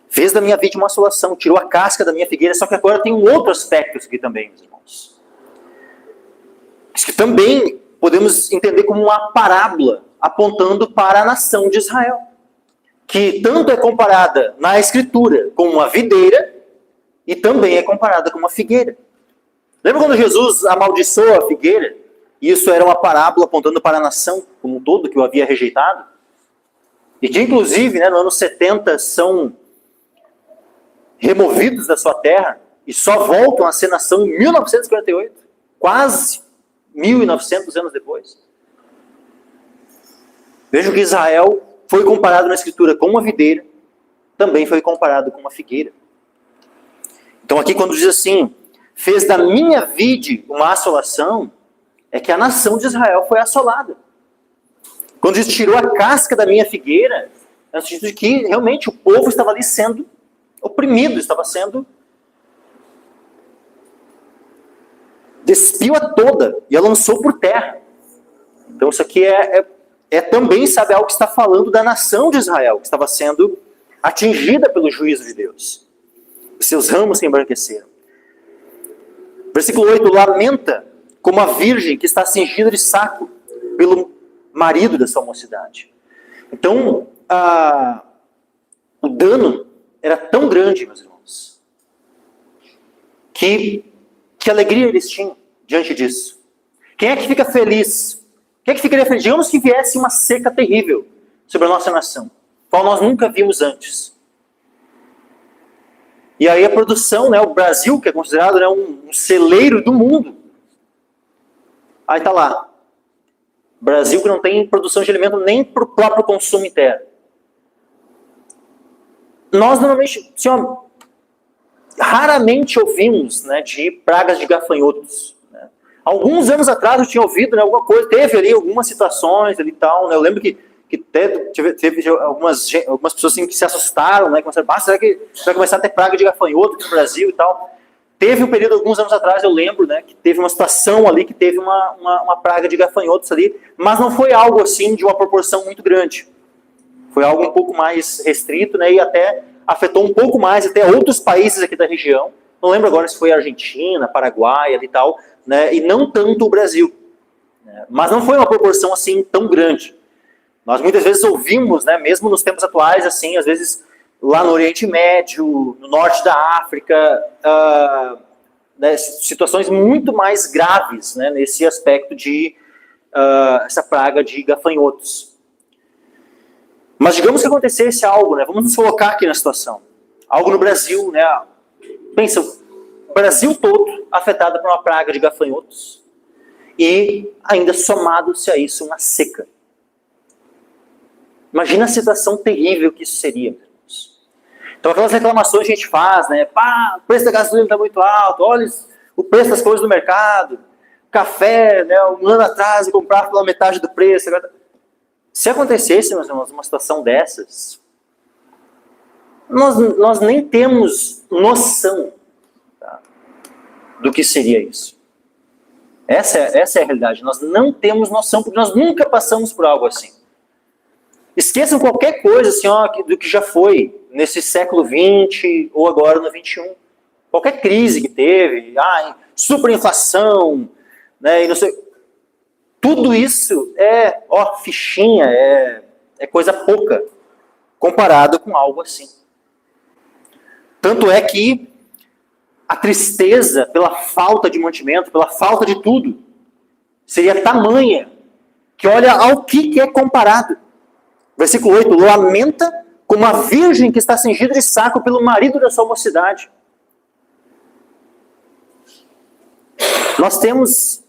Fez da minha vide uma assolação, tirou a casca da minha figueira, só que agora tem um outro aspecto aqui também, meus irmãos. Isso que também podemos entender como uma parábola apontando para a nação de Israel, que tanto é comparada na Escritura com uma videira e também é comparada com uma figueira. Lembra quando Jesus amaldiçoou a figueira? E isso era uma parábola apontando para a nação como um todo que o havia rejeitado? E que inclusive no ano 70 são removidos da sua terra e só voltam a ser nação em 1948. quase 1.900 anos depois. Vejam que Israel foi comparado na Escritura com uma videira, também foi comparado com uma figueira. Então aqui quando diz assim, fez da minha vide uma assolação, é que a nação de Israel foi assolada. Quando diz tirou a casca da minha figueira, é no sentido de que realmente o povo estava ali sendo oprimido, estava sendo despiu a toda e a lançou por terra. Então isso aqui é também, sabe, algo que está falando da nação de Israel, que estava sendo atingida pelo juízo de Deus. Os seus ramos se embranqueceram. Versículo 8, lamenta como a virgem que está cingida de saco pelo marido da sua mocidade. Então, o dano era tão grande, meus irmãos, que alegria eles tinham diante disso. Quem é que fica feliz? Quem é que ficaria feliz? Digamos que viesse uma seca terrível sobre a nossa nação, qual nós nunca vimos antes. E aí a produção, né, o Brasil, que é considerado, né, um celeiro do mundo, aí está lá. Brasil que não tem produção de alimento nem para o próprio consumo interno. Nós normalmente, raramente ouvimos, né, de pragas de gafanhotos. Né. Alguns anos atrás eu tinha ouvido, né, alguma coisa, teve ali algumas situações ali e tal, né, eu lembro que teve algumas pessoas assim, que se assustaram, né, começaram, será que vai começar a ter praga de gafanhoto aqui no Brasil e tal. Teve um período, alguns anos atrás, eu lembro, né, que teve uma situação ali que teve uma praga de gafanhotos ali, mas não foi algo assim de uma proporção muito grande. Foi algo um pouco mais restrito, né, e até afetou um pouco mais até outros países aqui da região. Não lembro agora se foi Argentina, Paraguai e tal, né, e não tanto o Brasil. Né, mas não foi uma proporção assim tão grande. Nós muitas vezes ouvimos, né, mesmo nos tempos atuais, assim, às vezes lá no Oriente Médio, no norte da África, né, situações muito mais graves, né, nesse aspecto de essa praga de gafanhotos. Mas digamos que acontecesse algo, né, vamos nos colocar aqui na situação. Algo no Brasil, né, pensa, o Brasil todo afetado por uma praga de gafanhotos e ainda somado-se a isso uma seca. Imagina a situação terrível que isso seria. Então aquelas reclamações que a gente faz, né? Pá, o preço da gasolina está muito alto, olha o preço das coisas no mercado, café, né? Um ano atrás eu comprava pela metade do preço. Agora... Se acontecesse, meus irmãos, uma situação dessas, nós nem temos noção, tá, do que seria isso. Essa é a realidade. Nós não temos noção, porque nós nunca passamos por algo assim. Esqueçam qualquer coisa assim, do que já foi nesse século XX ou agora no XXI. Qualquer crise que teve, superinflação, né, e não sei, tudo isso é fichinha, é coisa pouca comparado com algo assim. Tanto é que a tristeza pela falta de mantimento, pela falta de tudo, seria tamanha que olha ao que é comparado. Versículo 8, lamenta como a virgem que está cingida de saco pelo marido da sua mocidade. Nós temos,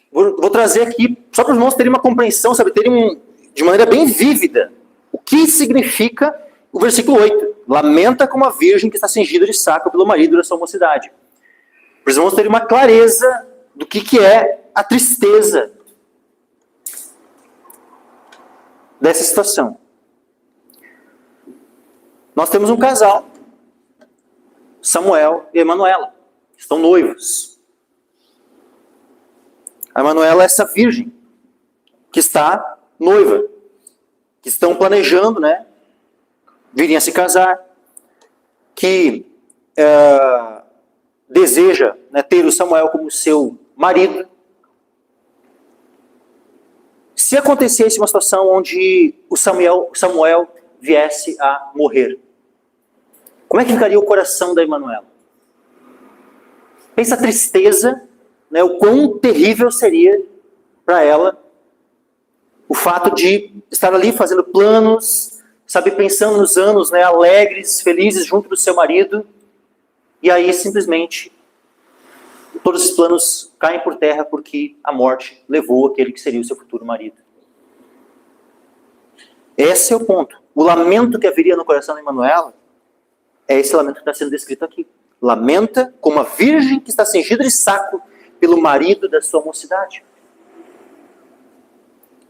vou trazer aqui, só para os irmãos terem uma compreensão, sabe, terem de maneira bem vívida, o que significa o versículo 8. Lamenta como a virgem que está cingida de saco pelo marido da sua mocidade. Para os irmãos terem uma clareza do que é a tristeza dessa situação. Nós temos um casal, Samuel e Emanuela, estão noivos. A Emanuela é essa virgem que está noiva, que estão planejando, né, virem a se casar, que deseja, né, ter o Samuel como seu marido. Se acontecesse uma situação onde o Samuel viesse a morrer, como é que ficaria o coração da Emanuela? Pensa a tristeza, né, o quão terrível seria para ela o fato de estar ali fazendo planos, sabe, pensando nos anos, né, alegres, felizes junto do seu marido, e aí simplesmente todos esses planos caem por terra porque a morte levou aquele que seria o seu futuro marido. Esse é o ponto. O lamento que haveria no coração de Manuela é esse lamento que está sendo descrito aqui. Lamenta como a virgem que está cingida de saco pelo marido da sua mocidade.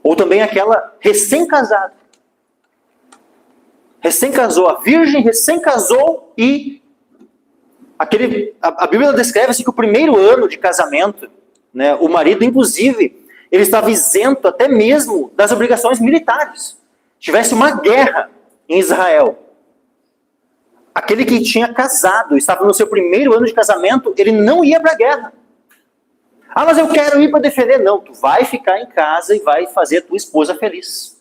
Ou também aquela recém-casada. Recém-casou, a virgem recém-casou e a Bíblia descreve assim que o primeiro ano de casamento, né, o marido, inclusive, ele estava isento até mesmo das obrigações militares. Tivesse uma guerra em Israel, aquele que tinha casado, estava no seu primeiro ano de casamento, ele não ia para a guerra. Ah, mas eu quero ir para defender. Não, tu vai ficar em casa e vai fazer a tua esposa feliz.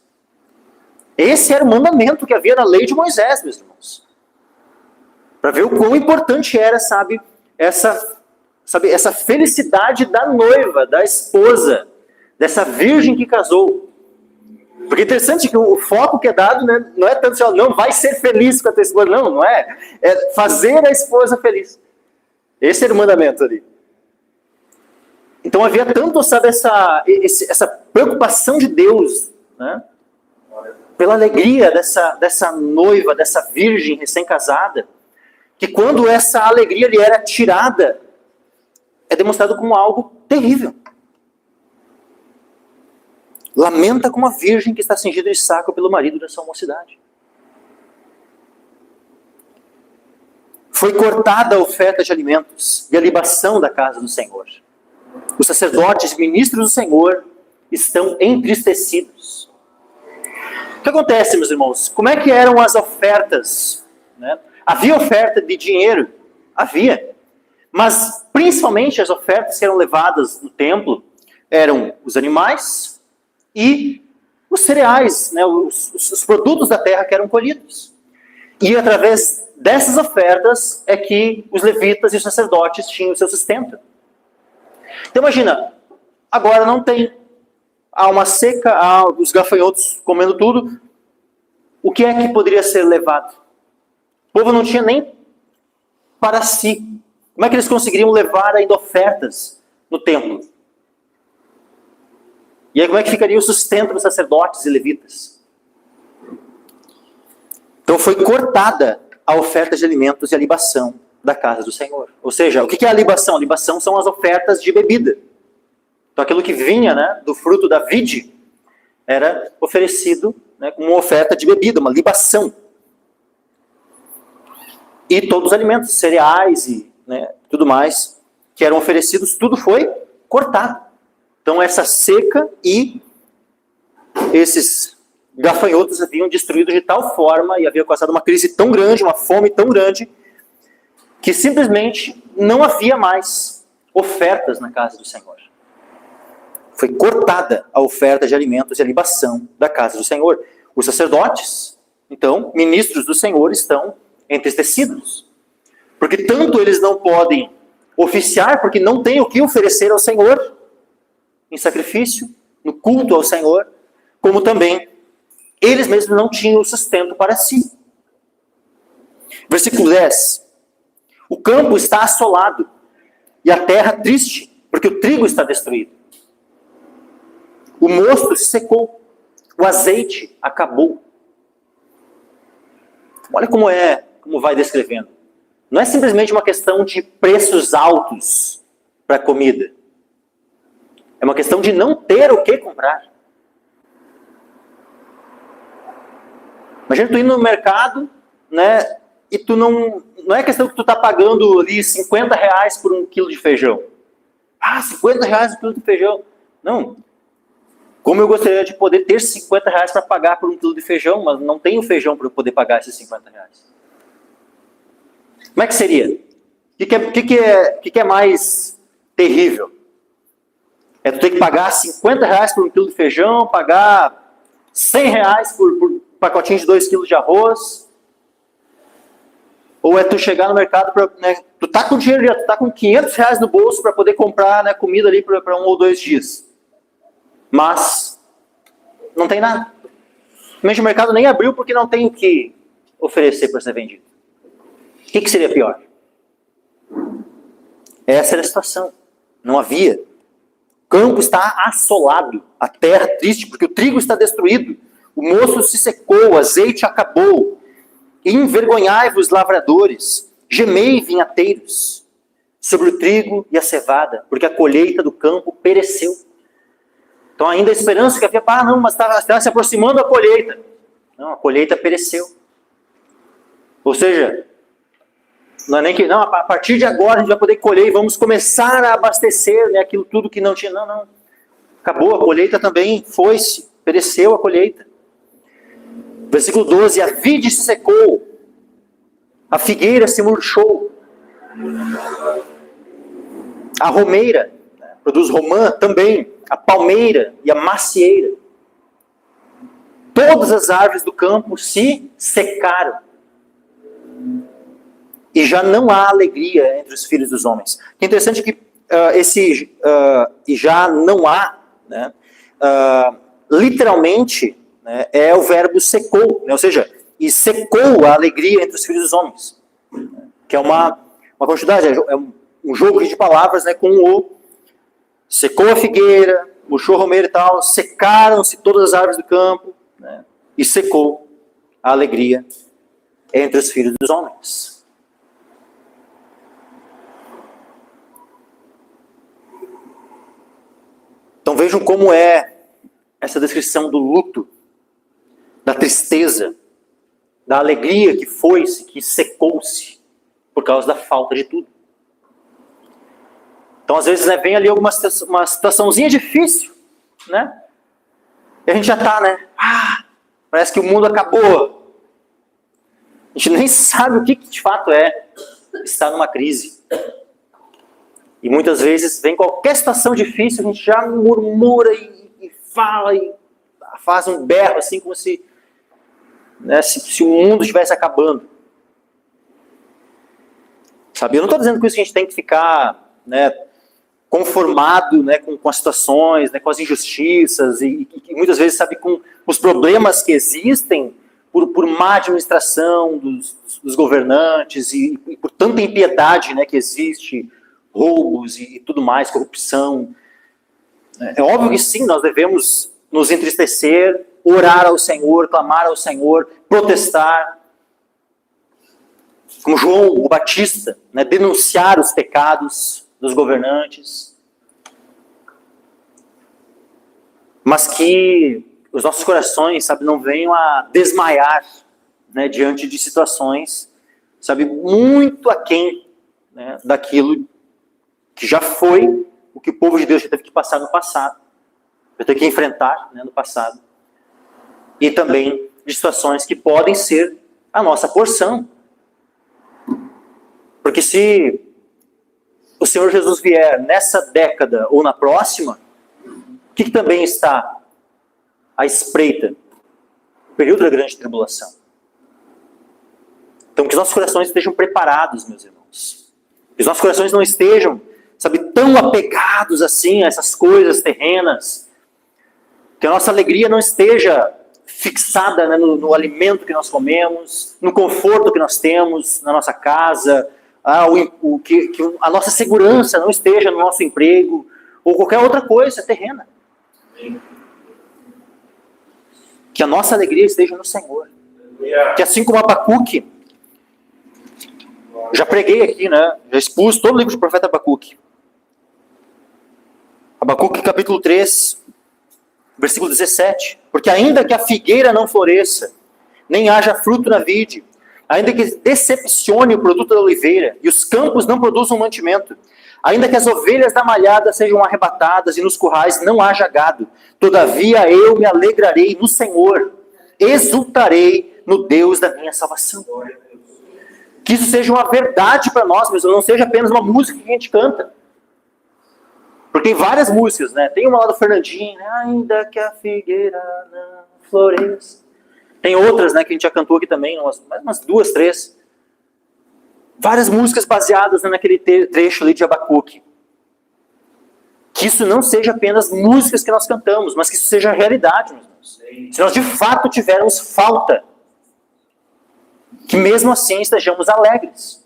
Esse era o mandamento que havia na lei de Moisés, meus irmãos. Para ver o quão importante era, essa felicidade da noiva, da esposa, dessa virgem que casou. Porque é interessante que o foco que é dado, né, não é tanto assim, não vai ser feliz com a tua esposa, não é. É fazer a esposa feliz. Esse era o mandamento ali. Então havia tanto, essa preocupação de Deus, né, pela alegria dessa noiva, dessa virgem recém-casada, que quando essa alegria lhe era tirada, é demonstrado como algo terrível. Lamenta como a virgem que está cingida de saco pelo marido da sua mocidade. Foi cortada a oferta de alimentos e a libação da casa do Senhor. Os sacerdotes e ministros do Senhor estão entristecidos. O que acontece, meus irmãos? Como é que eram as ofertas? Né? Havia oferta de dinheiro? Havia. Mas, principalmente, as ofertas que eram levadas no templo eram os animais e os cereais, né? os produtos da terra que eram colhidos. E através dessas ofertas é que os levitas e os sacerdotes tinham o seu sustento. Então imagina, agora não tem, há uma seca, há os gafanhotos comendo tudo, o que é que poderia ser levado? O povo não tinha nem para si. Como é que eles conseguiriam levar ainda ofertas no templo? E aí como é que ficaria o sustento dos sacerdotes e levitas? Então foi cortada a oferta de alimentos e a libação da casa do Senhor. Ou seja, o que é a libação? A libação são as ofertas de bebida. Então aquilo que vinha, né, do fruto da vide era oferecido, né, como uma oferta de bebida, uma libação. E todos os alimentos, cereais e, né, tudo mais que eram oferecidos, tudo foi cortado. Então essa seca e esses gafanhotos haviam destruído de tal forma e havia causado uma crise tão grande, uma fome tão grande, que simplesmente não havia mais ofertas na casa do Senhor. Foi cortada a oferta de alimentos e a libação da casa do Senhor. Os sacerdotes, então, ministros do Senhor, estão entristecidos. Porque tanto eles não podem oficiar, porque não têm o que oferecer ao Senhor em sacrifício, no culto ao Senhor, como também eles mesmos não tinham o sustento para si. Versículo 10. O campo está assolado e a terra triste, porque o trigo está destruído. O mosto se secou, o azeite acabou. Olha como vai descrevendo. Não é simplesmente uma questão de preços altos para a comida. É uma questão de não ter o que comprar. Imagina tu indo no mercado, né? E tu não é questão que tu está pagando ali R$50 por um quilo de feijão. Ah, R$50 por quilo de feijão. Não. Como eu gostaria de poder ter R$50 para pagar por um quilo de feijão, mas não tenho feijão para eu poder pagar esses R$50. Como é que seria? O que é mais terrível? É tu ter que pagar R$50 por um quilo de feijão, pagar R$100 por pacotinho de 2 quilos de arroz. Ou é tu chegar no mercado, né, tu tá com dinheiro, tu tá com R$500 no bolso para poder comprar, né, comida ali para 1 ou 2 dias. Mas não tem nada. Realmente o mercado nem abriu porque não tem o que oferecer para ser vendido. O que seria pior? Essa era a situação. Não havia. O campo está assolado, a terra triste, porque o trigo está destruído. O moço se secou, o azeite acabou. Envergonhai-vos, lavradores, gemei, vinhateiros, sobre o trigo e a cevada, porque a colheita do campo pereceu. Então ainda a esperança que havia, não, mas está se aproximando a colheita. Não, a colheita pereceu. Ou seja, não é nem que, não, a partir de agora a gente vai poder colher e vamos começar a abastecer, né, aquilo tudo que não tinha. Não. Acabou, a colheita também foi-se, pereceu a colheita. Versículo 12, a vide se secou, a figueira se murchou, a romeira, produz romã também, a palmeira e a macieira. Todas as árvores do campo se secaram. E já não há alegria entre os filhos dos homens. Que interessante que e já não há, né, literalmente, né, é o verbo secou, né, ou seja, e secou a alegria entre os filhos dos homens. Que é uma quantidade, é um jogo de palavras, né, com o secou a figueira, murchou a romeira e tal, secaram-se todas as árvores do campo, né, e secou a alegria entre os filhos dos homens. Então vejam como é essa descrição do luto, da tristeza, da alegria que foi-se, que secou-se, por causa da falta de tudo. Então às vezes, né, vem ali uma situaçãozinha difícil, né? E a gente já está, né? Parece que o mundo acabou. A gente nem sabe o que de fato é estar numa crise. E muitas vezes vem qualquer situação difícil, a gente já murmura e fala e faz um berro assim, como se, né, se o mundo estivesse acabando. Sabe? Eu não estou dizendo com isso que a gente tem que ficar, né, conformado, né, com as situações, né, com as injustiças e muitas vezes, sabe, com os problemas que existem por má administração dos governantes e por tanta impiedade, né, que existe, roubos e tudo mais, corrupção. É óbvio que sim, nós devemos nos entristecer, orar ao Senhor, clamar ao Senhor, protestar. Como João o Batista, né, denunciar os pecados dos governantes. Mas que os nossos corações, sabe, não venham a desmaiar, né, diante de situações, sabe, muito aquém, né, daquilo que já foi o que o povo de Deus já teve que passar no passado, já teve que enfrentar, né, no passado, e também de situações que podem ser a nossa porção. Porque se o Senhor Jesus vier nessa década ou na próxima, o que também está à espreita? O período da grande tribulação. Então que os nossos corações estejam preparados, meus irmãos. Que os nossos corações não estejam, sabe, tão apegados assim a essas coisas terrenas. Que a nossa alegria não esteja fixada, né, no alimento que nós comemos, no conforto que nós temos na nossa casa, que a nossa segurança não esteja no nosso emprego, ou qualquer outra coisa terrena. Que a nossa alegria esteja no Senhor. Que assim como Abacuque, já preguei aqui, né, já expus todo o livro do profeta Abacuque. Abacuque capítulo 3, versículo 17. Porque ainda que a figueira não floresça, nem haja fruto na vide, ainda que decepcione o produto da oliveira, e os campos não produzam mantimento, ainda que as ovelhas da malhada sejam arrebatadas, e nos currais não haja gado, todavia eu me alegrarei no Senhor, exultarei no Deus da minha salvação. Que isso seja uma verdade para nós, mas não seja apenas uma música que a gente canta. Porque tem várias músicas, né? Tem uma lá do Fernandinho, né? Ainda que a figueira não floresça. Tem outras, né, que a gente já cantou aqui também, umas 2, 3. Várias músicas baseadas, né, naquele trecho ali de Abacuque. Que isso não seja apenas músicas que nós cantamos, mas que isso seja realidade, meus irmãos. Se nós de fato tivermos falta, que mesmo assim estejamos alegres.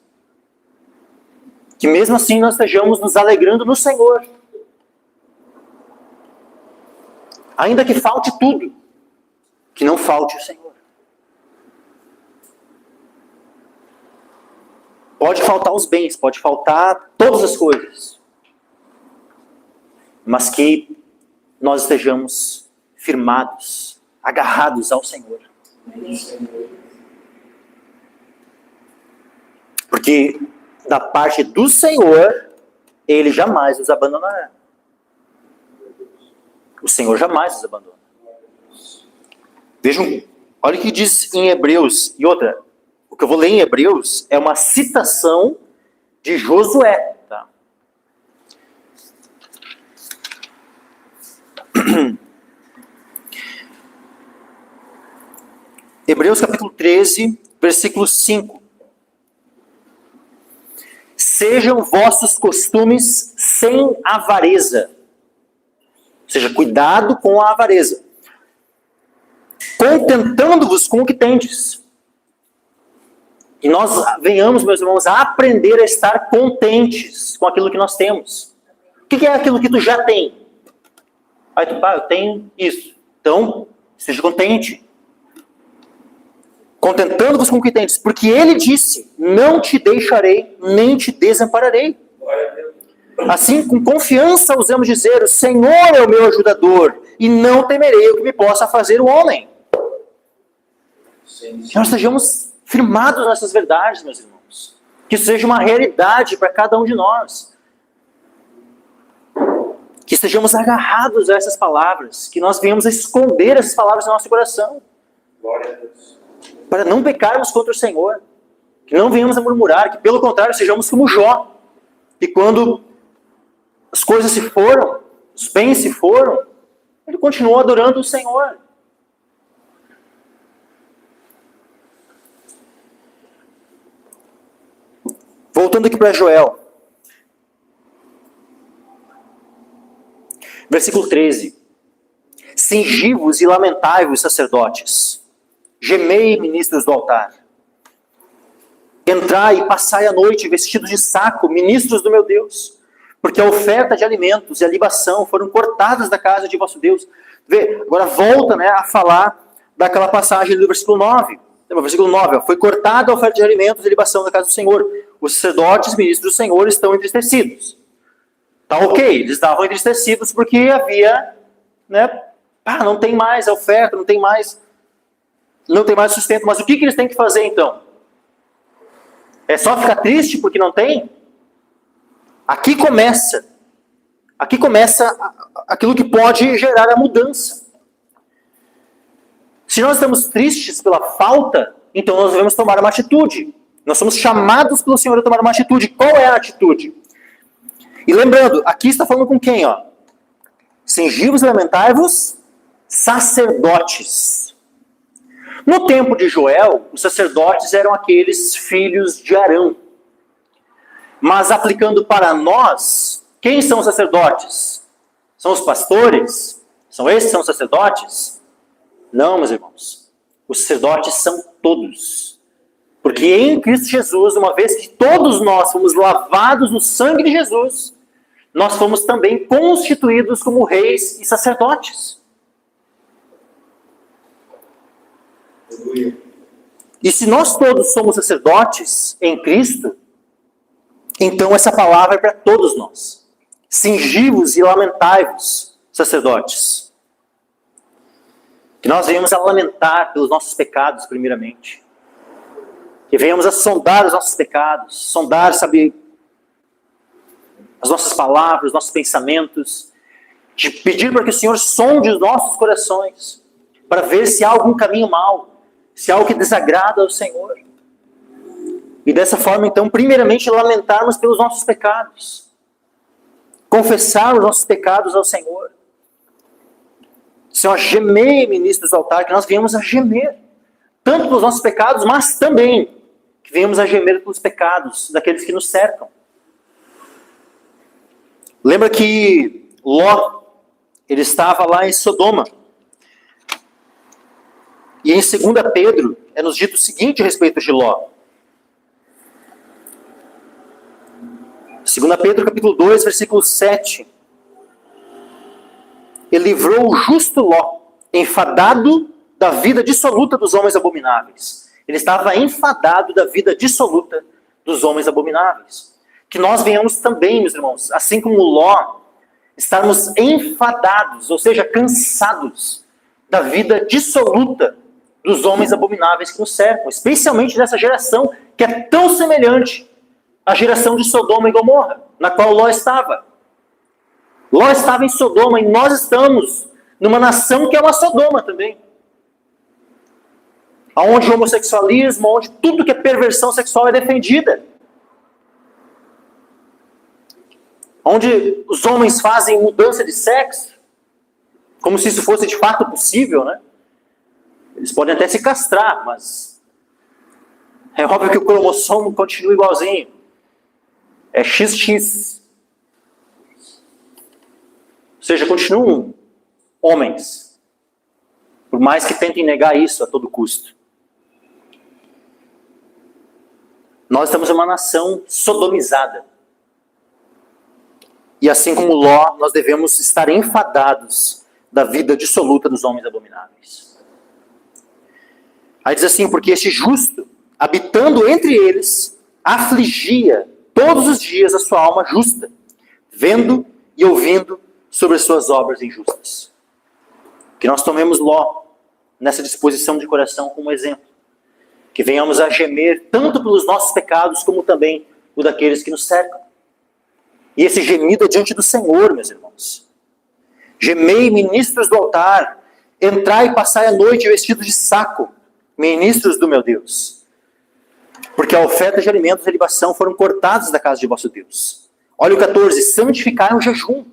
Que mesmo assim nós estejamos nos alegrando no Senhor. Ainda que falte tudo, que não falte o Senhor. Pode faltar os bens, pode faltar todas as coisas. Mas que nós estejamos firmados, agarrados ao Senhor. Porque da parte do Senhor, Ele jamais nos abandonará. O Senhor jamais nos abandona. Vejam, olha o que diz em Hebreus. E outra, o que eu vou ler em Hebreus é uma citação de Josué. Tá? Hebreus capítulo 13, versículo 5. Sejam vossos costumes sem avareza. Ou seja, cuidado com a avareza. Contentando-vos com o que tendes. E nós venhamos, meus irmãos, a aprender a estar contentes com aquilo que nós temos. O que é aquilo que tu já tem? Aí tu, eu tenho isso. Então, seja contente. Contentando-vos com o que tendes. Porque ele disse, não te deixarei, nem te desampararei. Assim, com confiança, ousamos dizer, o Senhor é o meu ajudador, e não temerei o que me possa fazer o homem. Que nós estejamos firmados nessas verdades, meus irmãos. Que isso seja uma realidade para cada um de nós. Que estejamos agarrados a essas palavras, que nós venhamos a esconder essas palavras no nosso coração. Glória a Deus. Para não pecarmos contra o Senhor. Que não venhamos a murmurar, que pelo contrário sejamos como Jó. Que quando as coisas se foram, os bens se foram, ele continuou adorando o Senhor. Voltando aqui para Joel. Versículo 13. Cingi-vos e lamentai-vos, sacerdotes. Gemei, ministros do altar. Entrai e passai a noite vestidos de saco, ministros do meu Deus. Porque a oferta de alimentos e a libação foram cortadas da casa de vosso Deus. Vê, agora volta, a falar daquela passagem do versículo 9. No versículo 9, foi cortada a oferta de alimentos e a libação da casa do Senhor. Os sacerdotes, ministros do Senhor, estão entristecidos. Tá ok, eles estavam entristecidos porque havia, não tem mais a oferta, não tem mais sustento. Mas o que eles têm que fazer então? É só ficar triste porque não tem? Aqui começa aquilo que pode gerar a mudança. Se nós estamos tristes pela falta, então nós devemos tomar uma atitude. Nós somos chamados pelo Senhor a tomar uma atitude. Qual é a atitude? E lembrando, aqui está falando com quem? Cingi-vos e lamentai-vos, sacerdotes. No tempo de Joel, os sacerdotes eram aqueles filhos de Arão. Mas aplicando para nós, quem são os sacerdotes? São os pastores? São esses que são os sacerdotes? Não, meus irmãos. Os sacerdotes são todos. Porque em Cristo Jesus, uma vez que todos nós fomos lavados no sangue de Jesus, nós fomos também constituídos como reis e sacerdotes. E se nós todos somos sacerdotes em Cristo, então essa palavra é para todos nós. Cingi-vos e lamentai-vos, sacerdotes. Que nós venhamos a lamentar pelos nossos pecados, primeiramente. Que venhamos a sondar os nossos pecados, sondar, as nossas palavras, os nossos pensamentos, de pedir para que o Senhor sonde os nossos corações, para ver se há algum caminho mau, se há algo que desagrada ao Senhor. E dessa forma, então, primeiramente, lamentarmos pelos nossos pecados, confessar os nossos pecados ao Senhor. Senhor, gemei, ministros do altar, que nós venhamos a gemer, tanto pelos nossos pecados, mas também que venhamos a gemer pelos pecados daqueles que nos cercam. Lembra que Ló, ele estava lá em Sodoma. E em 2 Pedro, é nos dito o seguinte a respeito de Ló. 2 Pedro capítulo 2, versículo 7. Ele livrou o justo Ló, enfadado da vida dissoluta dos homens abomináveis. Ele estava enfadado da vida dissoluta dos homens abomináveis. Que nós venhamos também, meus irmãos, assim como Ló, estarmos enfadados, ou seja, cansados da vida dissoluta dos homens abomináveis que nos cercam, especialmente dessa geração que é tão semelhante à geração de Sodoma e Gomorra, na qual Ló estava. Ló estava em Sodoma e nós estamos numa nação que é uma Sodoma também. Onde o homossexualismo, onde tudo que é perversão sexual é defendida. Onde os homens fazem mudança de sexo, como se isso fosse de fato possível, né? Eles podem até se castrar, mas é óbvio que o cromossomo continua igualzinho. É XX. Ou seja, continuam homens. Por mais que tentem negar isso a todo custo. Nós estamos em uma nação sodomizada. E assim como Ló, nós devemos estar enfadados da vida dissoluta dos homens abomináveis. Aí diz assim, porque este justo, habitando entre eles, afligia todos os dias a sua alma justa, vendo e ouvindo sobre as suas obras injustas. Que nós tomemos Ló nessa disposição de coração como exemplo. Que venhamos a gemer tanto pelos nossos pecados, como também o daqueles que nos cercam. E esse gemido é diante do Senhor, meus irmãos. Gemei, ministros do altar, entrai e passai a noite vestidos de saco, ministros do meu Deus. Porque a oferta de alimentos e a libação foram cortados da casa de vosso Deus. Olha o 14, santificai um jejum,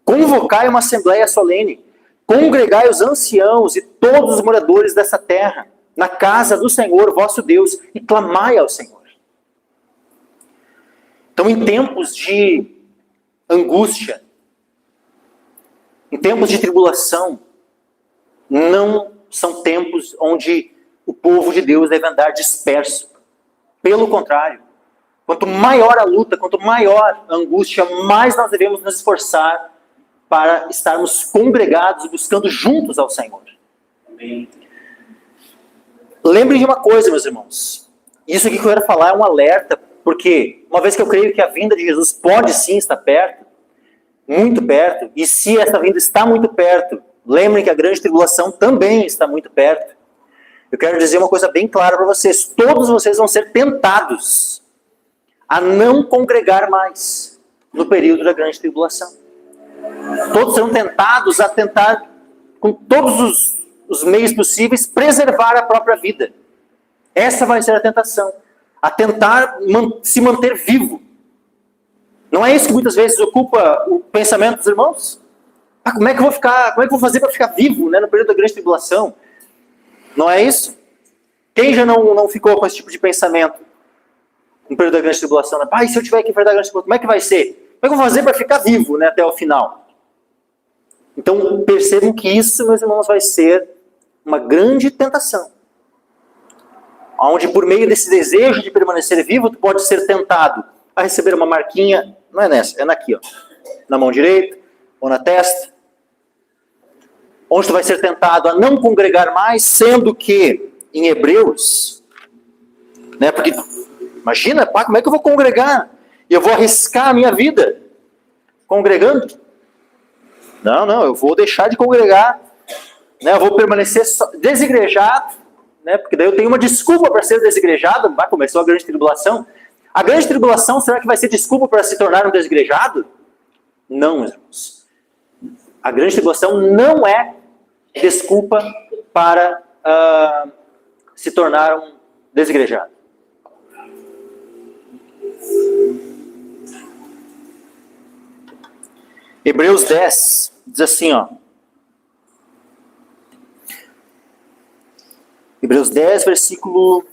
convocai uma assembleia solene, congregai os anciãos e todos os moradores dessa terra, na casa do Senhor vosso Deus, e clamai ao Senhor. Então, em tempos de angústia, em tempos de tribulação, não são tempos onde o povo de Deus deve andar disperso. Pelo contrário, quanto maior a luta, quanto maior a angústia, mais nós devemos nos esforçar para estarmos congregados, buscando juntos ao Senhor. Amém. Lembrem de uma coisa, meus irmãos. Isso aqui que eu quero falar é um alerta, porque uma vez que eu creio que a vinda de Jesus pode sim estar perto, muito perto, e se essa vinda está muito perto, lembrem que a grande tribulação também está muito perto. Eu quero dizer uma coisa bem clara para vocês. Todos vocês vão ser tentados a não congregar mais no período da grande tribulação. Todos serão tentados a tentar, com todos os meios possíveis, preservar a própria vida. Essa vai ser a tentação. A tentar se manter vivo. Não é isso que muitas vezes ocupa o pensamento dos irmãos? Como é que eu vou fazer para ficar vivo, né, no período da grande tribulação? Não é isso? Quem já não ficou com esse tipo de pensamento no período da grande tribulação? Né? E se eu tiver que enfrentar a grande tribulação, como é que vai ser? Como é que eu vou fazer para ficar vivo, né, até o final? Então percebam que isso, meus irmãos, vai ser uma grande tentação. Onde por meio desse desejo de permanecer vivo, tu pode ser tentado a receber uma marquinha, não é nessa, é naqui, ó, na mão direita ou na testa. Onde tu vai ser tentado a não congregar mais, sendo que em Hebreus, né, porque imagina, como é que eu vou congregar? E eu vou arriscar a minha vida congregando? Não, eu vou deixar de congregar, né, eu vou permanecer desigrejado, né, porque daí eu tenho uma desculpa para ser desigrejado. Começou a grande tribulação. A grande tribulação, será que vai ser desculpa para se tornar um desigrejado? Não, meus irmãos. A grande tribulação não é desculpa para se tornar um desigrejado. Hebreus 10 diz assim, ó. Hebreus 10, versículo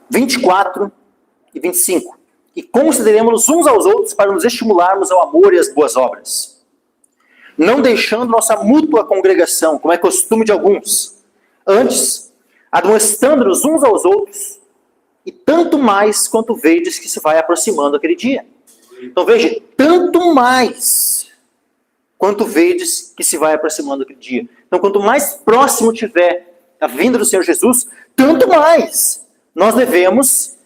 24 e 25. E consideremos uns aos outros para nos estimularmos ao amor e às boas obras, não deixando nossa mútua congregação, como é costume de alguns, antes, admoestando-nos uns aos outros, e tanto mais quanto vedes que se vai aproximando aquele dia. Então veja, tanto mais quanto vedes que se vai aproximando aquele dia. Então quanto mais próximo tiver a vinda do Senhor Jesus, tanto mais nós devemos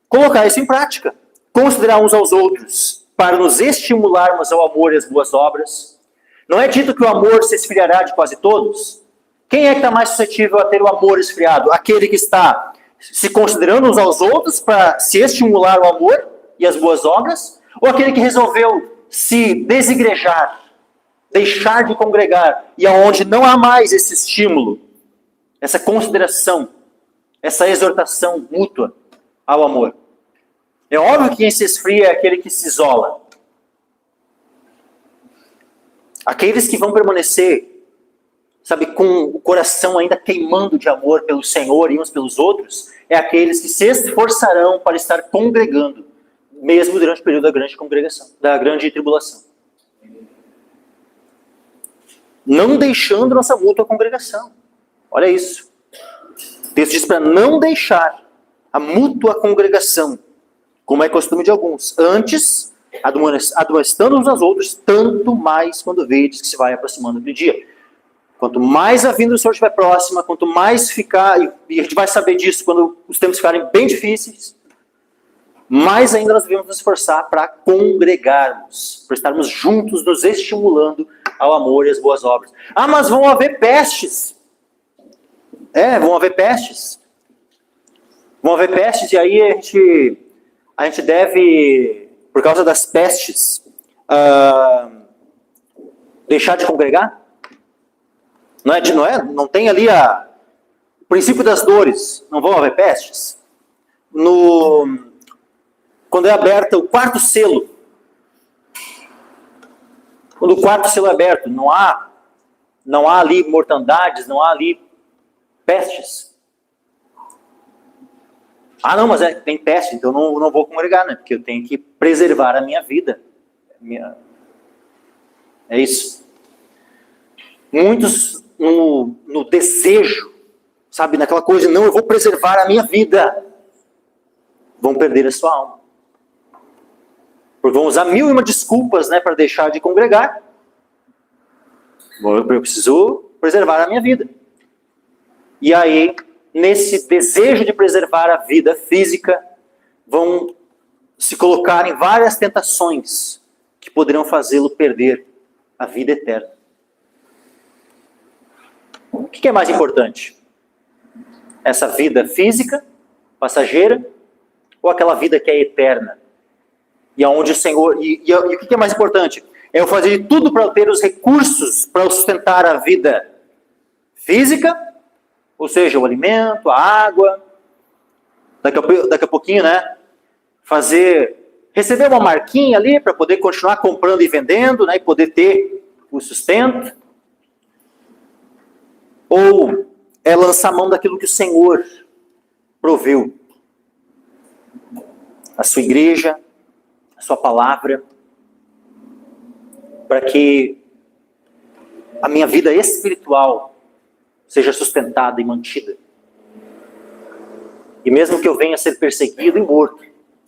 colocar isso em prática. Considerar uns aos outros para nos estimularmos ao amor e às boas obras. Não é dito que o amor se esfriará de quase todos? Quem é que está mais suscetível a ter o amor esfriado? Aquele que está se considerando uns aos outros para se estimular o amor e as boas obras? Ou aquele que resolveu se desigrejar, deixar de congregar, e aonde não há mais esse estímulo, essa consideração, essa exortação mútua ao amor? É óbvio que quem se esfria é aquele que se isola. Aqueles que vão permanecer, sabe, com o coração ainda queimando de amor pelo Senhor e uns pelos outros, é aqueles que se esforçarão para estar congregando, mesmo durante o período da grande congregação, da grande tribulação. Não deixando nossa mútua congregação. Olha isso. O texto diz para não deixar a mútua congregação, como é costume de alguns. Antes, admoestando uns aos outros, tanto mais quando vedes que se vai aproximando aquele dia. Quanto mais a vinda do Senhor estiver próxima, quanto mais ficar, e a gente vai saber disso quando os tempos ficarem bem difíceis, mais ainda nós devemos nos esforçar para congregarmos, para estarmos juntos, nos estimulando ao amor e às boas obras. Ah, mas vão haver pestes. Vão haver pestes. Vão haver pestes, e aí a gente deve, por causa das pestes, deixar de congregar? Não tem ali o princípio das dores. Não vão haver pestes? Quando é aberto o quarto selo, quando o quarto selo é aberto, não há ali mortandades, não há ali pestes. Ah, não, mas tem peste, então não vou congregar, né? Porque eu tenho que preservar a minha vida. É isso. Muitos no desejo, sabe, naquela coisa, não, eu vou preservar a minha vida, vão perder a sua alma. Porque vão usar 1001 desculpas, né, para deixar de congregar. Bom, eu preciso preservar a minha vida. E aí, nesse desejo de preservar a vida física, vão se colocar em várias tentações que poderão fazê-lo perder a vida eterna. O que é mais importante? Essa vida física, passageira, ou aquela vida que é eterna? E aonde o Senhor... E o que é mais importante? É eu fazer de tudo para ter os recursos para sustentar a vida física, ou seja, o alimento, a água, daqui a pouquinho, né? Receber uma marquinha ali para poder continuar comprando e vendendo, né? E poder ter o sustento. Ou é lançar mão daquilo que o Senhor proveu. A sua igreja, a sua palavra, para que a minha vida espiritual seja sustentada e mantida. E mesmo que eu venha a ser perseguido e morto,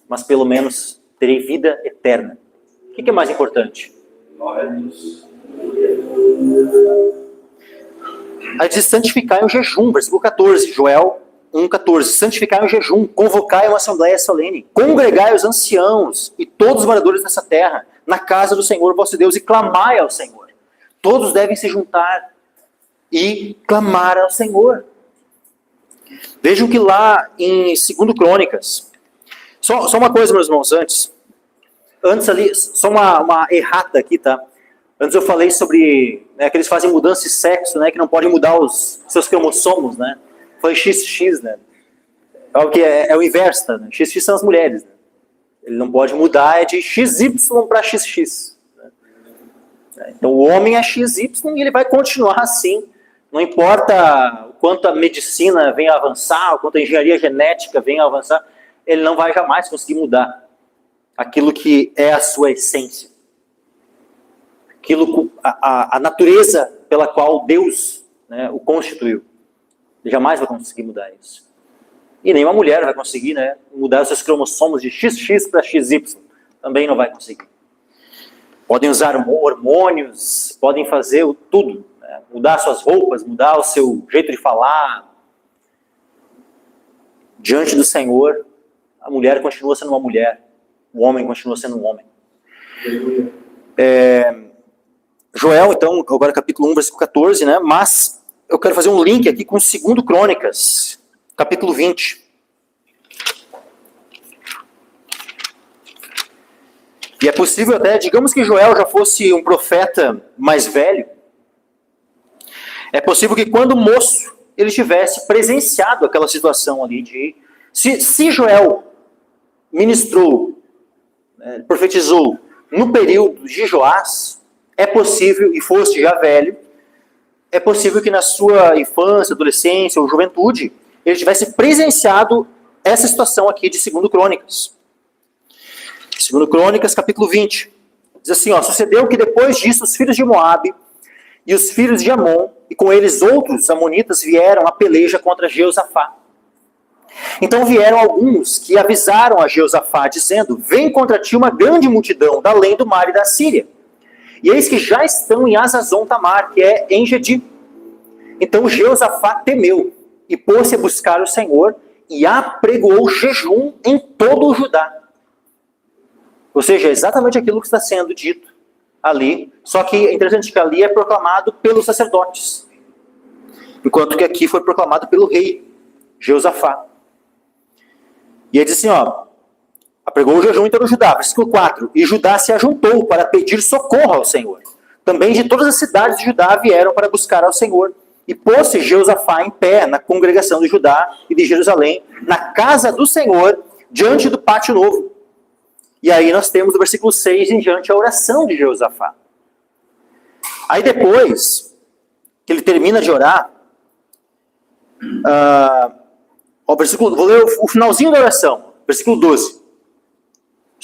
mas pelo menos terei vida eterna. O que é mais importante? A de santificar em jejum, versículo 14, Joel 1,14. Santificar em jejum, convocai uma assembleia solene, congregai os anciãos e todos os moradores dessa terra, na casa do Senhor vosso Deus, e clamai ao Senhor. Todos devem se juntar e clamar ao Senhor. Vejam que lá em 2 Crônicas, só uma coisa, meus irmãos, antes ali, só uma errata aqui, tá? Antes eu falei sobre, né, que eles fazem mudança de sexo, né, que não podem mudar os seus cromossomos, né? Foi XX, né? É o inverso, tá, né? XX são as mulheres, né? Ele não pode mudar, é de XY para XX. Né? Então o homem é XY e ele vai continuar assim. Não importa o quanto a medicina venha a avançar, o quanto a engenharia genética venha a avançar, ele não vai jamais conseguir mudar aquilo que é a sua essência. A natureza pela qual Deus, né, o constituiu. Ele jamais vai conseguir mudar isso. E nenhuma mulher vai conseguir, né, mudar os seus cromossomos de XX para XY. também não vai conseguir. Podem usar hormônios, podem fazer tudo, né? Mudar suas roupas, mudar o seu jeito de falar. Diante do Senhor, a mulher continua sendo uma mulher, o homem continua sendo um homem. Joel, então, agora capítulo 1, versículo 14, né? Mas eu quero fazer um link aqui com 2 Crônicas, capítulo 20. E é possível até, digamos que Joel já fosse um profeta mais velho, é possível que quando moço ele tivesse presenciado aquela situação ali de... Se Joel ministrou, profetizou no período de Joás, é possível, e fosse já velho, é possível que na sua infância, adolescência ou juventude, ele tivesse presenciado essa situação aqui de 2 Crônicas. 2 Crônicas, capítulo 20. Diz assim, sucedeu que depois disso os filhos de Moabe e os filhos de Amon, e com eles outros amonitas, vieram a peleja contra Jeosafá. Então vieram alguns que avisaram a Jeosafá, dizendo, vem contra ti uma grande multidão da além do mar e da Síria. E eis que já estão em Hazazon Tamar, que é em Gedi. Então Jeosafá temeu, e pôs-se a buscar o Senhor, e apregoou jejum em todo o Judá. Ou seja, é exatamente aquilo que está sendo dito ali, só que é interessante que ali é proclamado pelos sacerdotes, enquanto que aqui foi proclamado pelo rei, Jeosafá. E ele diz assim, apregou o jejum em todo o Judá, versículo 4, e Judá se ajuntou para pedir socorro ao Senhor. Também de todas as cidades de Judá vieram para buscar ao Senhor. E pôs-se Jeosafá em pé na congregação de Judá e de Jerusalém, na casa do Senhor, diante do pátio novo. E aí nós temos do versículo 6 em diante a oração de Jeosafá. Aí depois que ele termina de orar, vou ler o finalzinho da oração, versículo 12.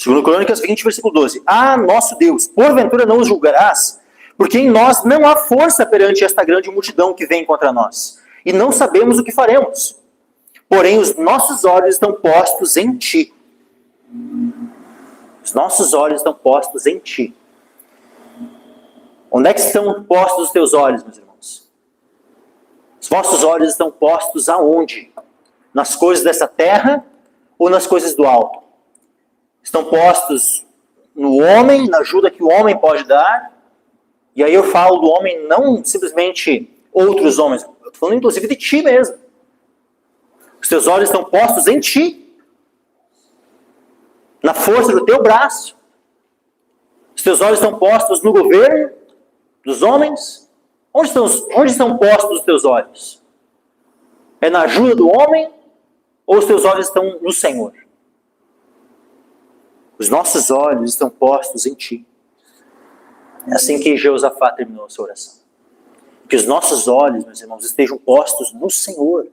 2 Crônicas 20, versículo 12. Ah, nosso Deus, porventura não os julgarás, porque em nós não há força perante esta grande multidão que vem contra nós, e não sabemos o que faremos. Porém, os nossos olhos estão postos em ti. Os nossos olhos estão postos em ti. Onde é que estão postos os teus olhos, meus irmãos? Os vossos olhos estão postos aonde? Nas coisas dessa terra ou nas coisas do alto? Estão postos no homem, na ajuda que o homem pode dar? E aí eu falo do homem, não simplesmente outros homens. Eu estou falando inclusive de ti mesmo. Os teus olhos estão postos em ti. Na força do teu braço. Os teus olhos estão postos no governo dos homens. Onde estão postos os teus olhos? É na ajuda do homem? Ou os teus olhos estão no Senhor? Os nossos olhos estão postos em ti. É assim que Jeosafá terminou a sua oração. Que os nossos olhos, meus irmãos, estejam postos no Senhor.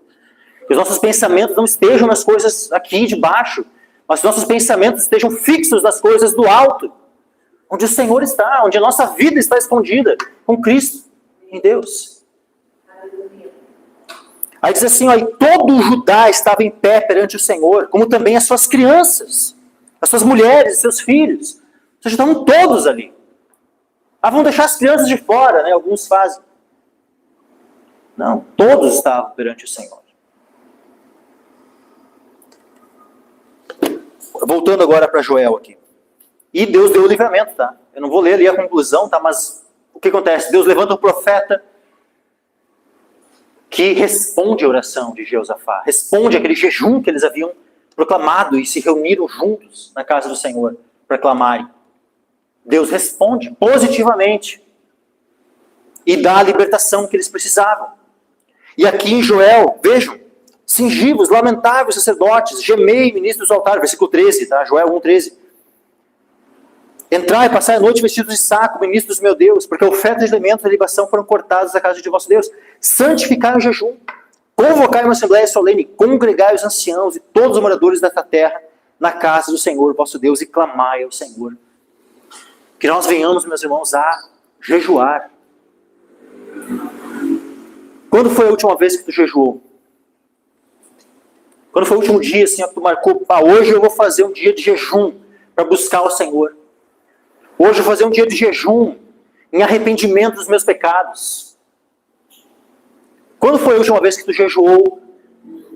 Que os nossos pensamentos não estejam nas coisas aqui de baixo, mas que nossos pensamentos estejam fixos nas coisas do alto, onde o Senhor está, onde a nossa vida está escondida, com Cristo, em Deus. Aí diz assim, e todo o Judá estava em pé perante o Senhor, como também as suas crianças, as suas mulheres, seus filhos. Ou seja, estavam todos ali. Vão deixar as crianças de fora, né? Alguns fazem. Não, todos estavam perante o Senhor. Voltando agora para Joel aqui. E Deus deu o livramento, tá? Eu não vou ler ali a conclusão, tá? Mas o que acontece? Deus levanta um profeta que responde a oração de Jeosafá. Responde aquele jejum que eles haviam proclamado e se reuniram juntos na casa do Senhor para clamarem. Deus responde positivamente e dá a libertação que eles precisavam. E aqui em Joel, vejam, cingivos, lamentáveis sacerdotes, gemei, ministros do altar, versículo 13, tá? Joel 1:13. Entrai e passai a noite vestidos de saco, ministros do meu Deus, porque ofertas de alimentos e libação foram cortadas da casa de vosso Deus. Santificai o jejum, convocai uma assembleia solene, congregai os anciãos e todos os moradores desta terra na casa do Senhor, vosso Deus, e clamai ao Senhor. Que nós venhamos, meus irmãos, a jejuar. Quando foi a última vez que tu jejuou? Quando foi o último dia, assim, que tu marcou, hoje eu vou fazer um dia de jejum, para buscar o Senhor. Hoje eu vou fazer um dia de jejum, em arrependimento dos meus pecados. Quando foi a última vez que tu jejuou,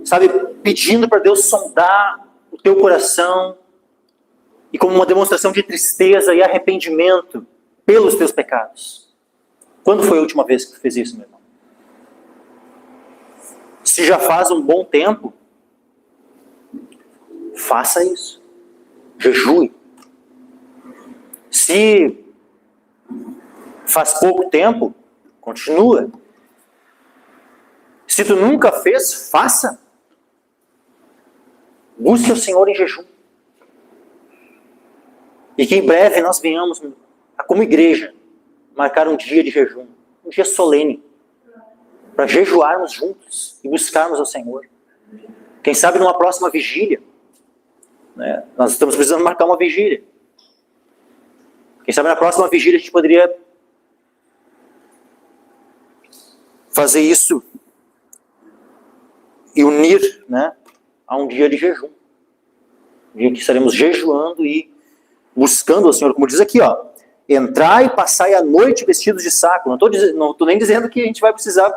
sabe, pedindo para Deus sondar o teu coração, e como uma demonstração de tristeza e arrependimento pelos teus pecados? Quando foi a última vez que tu fez isso, meu irmão? Se já faz um bom tempo, faça isso. Jejue. Se faz pouco tempo, continua. Se tu nunca fez, faça. Busque o Senhor em jejum. E que em breve nós venhamos, como igreja, marcar um dia de jejum, um dia solene, para jejuarmos juntos e buscarmos ao Senhor. Quem sabe numa próxima vigília, né? Nós estamos precisando marcar uma vigília. Quem sabe na próxima vigília a gente poderia fazer isso e unir, né, a um dia de jejum. Um dia que estaremos jejuando e buscando ao Senhor, como diz aqui, ó. Entrai e passai a noite vestidos de saco. Não estou nem dizendo que a gente vai precisar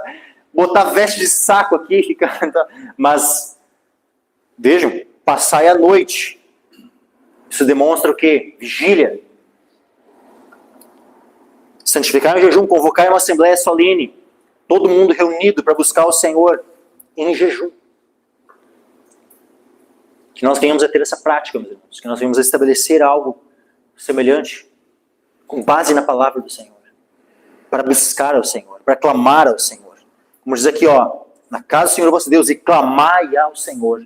botar veste de saco aqui, mas vejam, passai a noite. Isso demonstra o quê? Vigília. Santificar em jejum, convocar uma assembleia solene, todo mundo reunido para buscar o Senhor em jejum. Que nós venhamos a ter essa prática, meus irmãos, que nós venhamos a estabelecer algo semelhante, com base na palavra do Senhor, para buscar ao Senhor, para clamar ao Senhor. Como diz aqui, ó, na casa do Senhor vosso Deus, e clamai ao Senhor.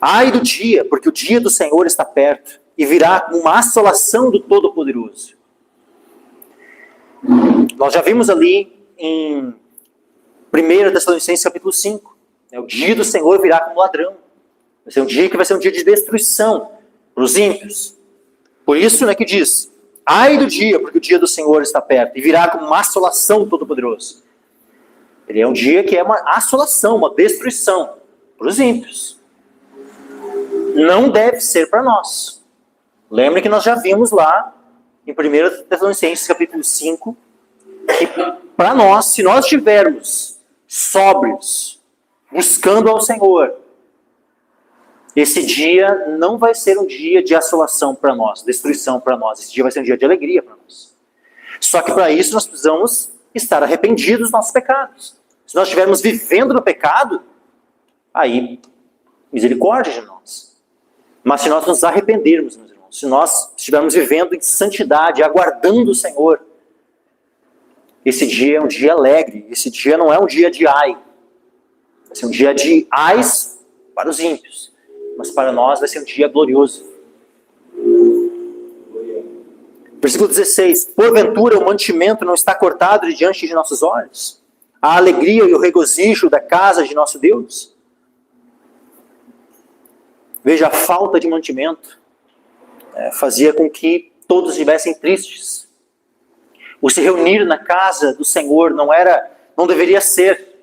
Ai do dia, porque o dia do Senhor está perto, e virá como uma assolação do Todo-Poderoso. Nós já vimos ali em 1 Tessalonicenses capítulo 5, o dia do Senhor virá como ladrão. Vai ser um dia que vai ser um dia de destruição para os ímpios. Por isso, né, que diz, ai do dia, porque o dia do Senhor está perto, e virá como uma assolação do Todo-Poderoso. Ele é um dia que é uma assolação, uma destruição para os ímpios. Não deve ser para nós. Lembre que nós já vimos lá em 1 Tessalonicenses capítulo 5, que para nós, se nós estivermos sóbrios, buscando ao Senhor, esse dia não vai ser um dia de assolação para nós, destruição para nós. Esse dia vai ser um dia de alegria para nós. Só que para isso nós precisamos estar arrependidos dos nossos pecados. Se nós estivermos vivendo no pecado, aí, misericórdia de nós. Mas se nós nos arrependermos, meus irmãos, se nós estivermos vivendo em santidade, aguardando o Senhor, esse dia é um dia alegre. Esse dia não é um dia de ai. Vai ser um dia de ais para os ímpios. Mas para nós vai ser um dia glorioso. Versículo 16. Porventura o mantimento não está cortado de diante de nossos olhos? A alegria e o regozijo da casa de nosso Deus? Veja, a falta de mantimento fazia com que todos estivessem tristes. O se reunir na casa do Senhor não deveria ser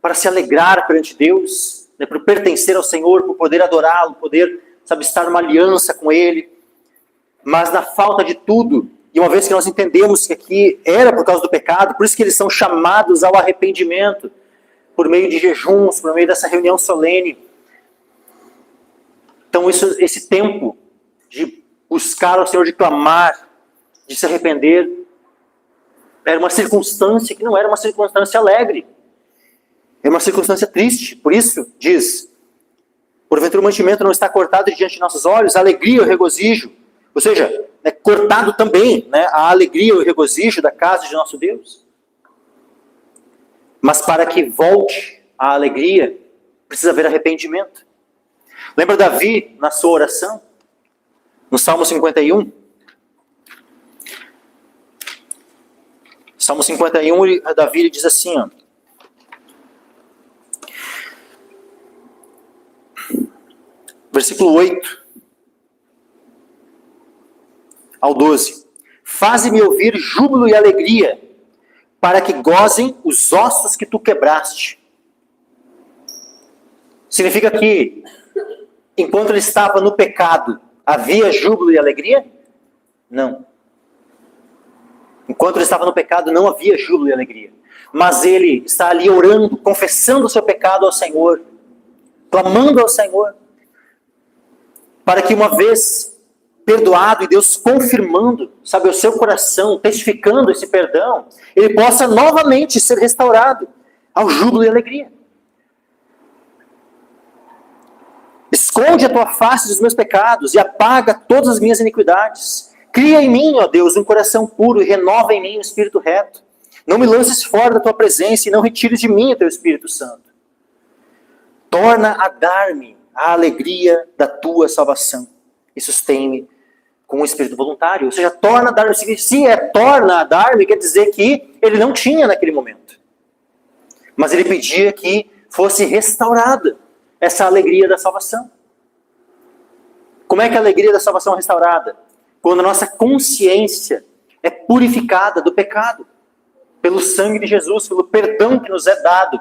para se alegrar perante Deus, né, por pertencer ao Senhor, por poder adorá-lo, poder, sabe, estar numa aliança com Ele. Mas na falta de tudo, e uma vez que nós entendemos que aqui era por causa do pecado, por isso que eles são chamados ao arrependimento, por meio de jejuns, por meio dessa reunião solene. Então esse tempo de buscar ao Senhor, de clamar, de se arrepender, era uma circunstância que não era uma circunstância alegre. É uma circunstância triste. Por isso, diz, porventura o mantimento não está cortado diante de nossos olhos, a alegria e o regozijo. Ou seja, é cortado também, né, a alegria e o regozijo da casa de nosso Deus. Mas para que volte a alegria, precisa haver arrependimento. Lembra Davi na sua oração? No Salmo 51? Salmo 51, Davi diz assim, ó. Versículo 8 ao 12. Faze-me ouvir júbilo e alegria, para que gozem os ossos que tu quebraste. Significa que, enquanto ele estava no pecado, havia júbilo e alegria? Não. Enquanto ele estava no pecado, não havia júbilo e alegria. Mas ele está ali orando, confessando o seu pecado ao Senhor, clamando ao Senhor, para que uma vez perdoado e Deus confirmando, sabe, o seu coração, testificando esse perdão, ele possa novamente ser restaurado ao júbilo e alegria. Esconde a tua face dos meus pecados e apaga todas as minhas iniquidades. Cria em mim, ó Deus, um coração puro e renova em mim um espírito reto. Não me lances fora da tua presença e não retires de mim o teu Espírito Santo. Torna a dar-me a alegria da tua salvação e sustém-me com um espírito voluntário. Ou seja, torna a dar-me. Se é torna a dar-me, quer dizer que ele não tinha naquele momento. Mas ele pedia que fosse restaurada essa alegria da salvação. Como é que a alegria da salvação é restaurada? Quando a nossa consciência é purificada do pecado, pelo sangue de Jesus, pelo perdão que nos é dado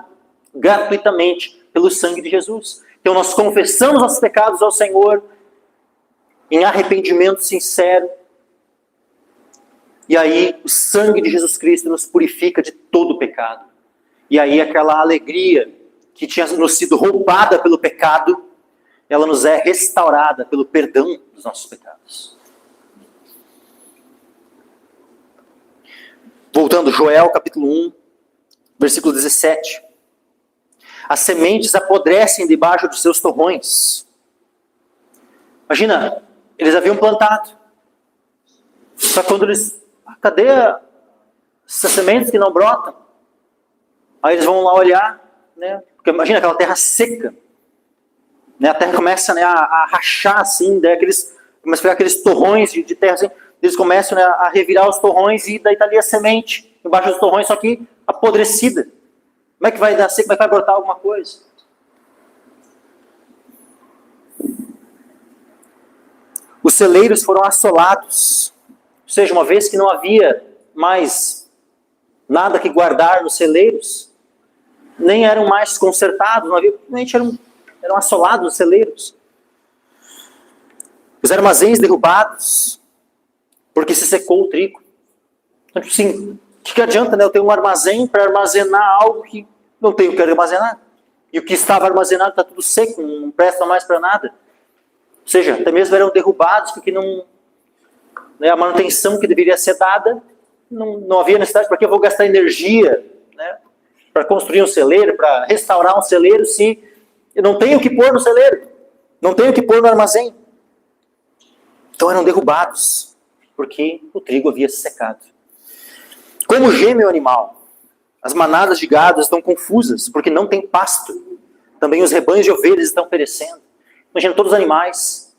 gratuitamente pelo sangue de Jesus. Então nós confessamos nossos pecados ao Senhor em arrependimento sincero. E aí o sangue de Jesus Cristo nos purifica de todo o pecado. E aí aquela alegria que tinha nos sido roubada pelo pecado, ela nos é restaurada pelo perdão dos nossos pecados. Voltando, Joel capítulo 1, versículo 17. As sementes apodrecem debaixo dos seus torrões. Imagina, eles haviam plantado. Só quando eles... Cadê essas sementes que não brotam? Aí eles vão lá olhar, né? Porque imagina aquela terra seca. Né? A terra começa, né, a rachar assim, daí começa a pegar aqueles torrões de terra assim. Eles começam, né, a revirar os torrões e daí está ali a semente embaixo dos torrões, só que apodrecida. Como é que vai dar seco? Como é que vai brotar alguma coisa? Os celeiros foram assolados. Ou seja, uma vez que não havia mais nada que guardar nos celeiros, nem eram mais consertados, não havia, simplesmente eram assolados os celeiros. Os armazéns derrubados, porque se secou o trigo. Então, assim, o que adianta, né? Eu tenho um armazém para armazenar algo que não tenho que armazenar. E o que estava armazenado está tudo seco, não presta mais para nada. Ou seja, até mesmo eram derrubados porque não, né, a manutenção que deveria ser dada, não havia necessidade. Para que eu vou gastar energia, né, para construir um celeiro, para restaurar um celeiro, se eu não tenho o que pôr no celeiro, não tenho o que pôr no armazém? Então eram derrubados porque o trigo havia se secado. Como geme o animal, as manadas de gado estão confusas, porque não tem pasto. Também os rebanhos de ovelhas estão perecendo. Imagina, todos os animais,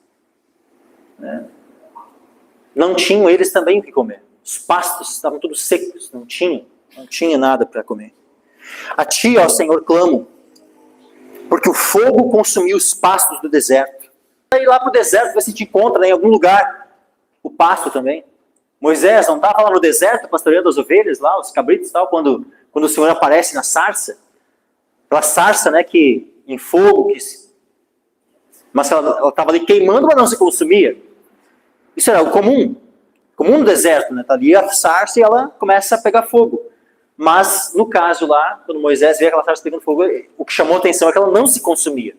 né, não tinham eles também o que comer. Os pastos estavam todos secos, não tinha nada para comer. A ti, ó Senhor, clamo, porque o fogo consumiu os pastos do deserto. Aí lá para o deserto, você te encontra, né, em algum lugar o pasto também. Moisés não estava lá no deserto pastoreando as ovelhas, lá, os cabritos e tal, quando o Senhor aparece na sarça. Aquela sarça, né, que em fogo, mas ela estava ali queimando, mas não se consumia. Isso era o comum no deserto, né? Está ali a sarça e ela começa a pegar fogo. Mas, no caso lá, quando Moisés vê aquela sarça pegando fogo, o que chamou a atenção é que ela não se consumia.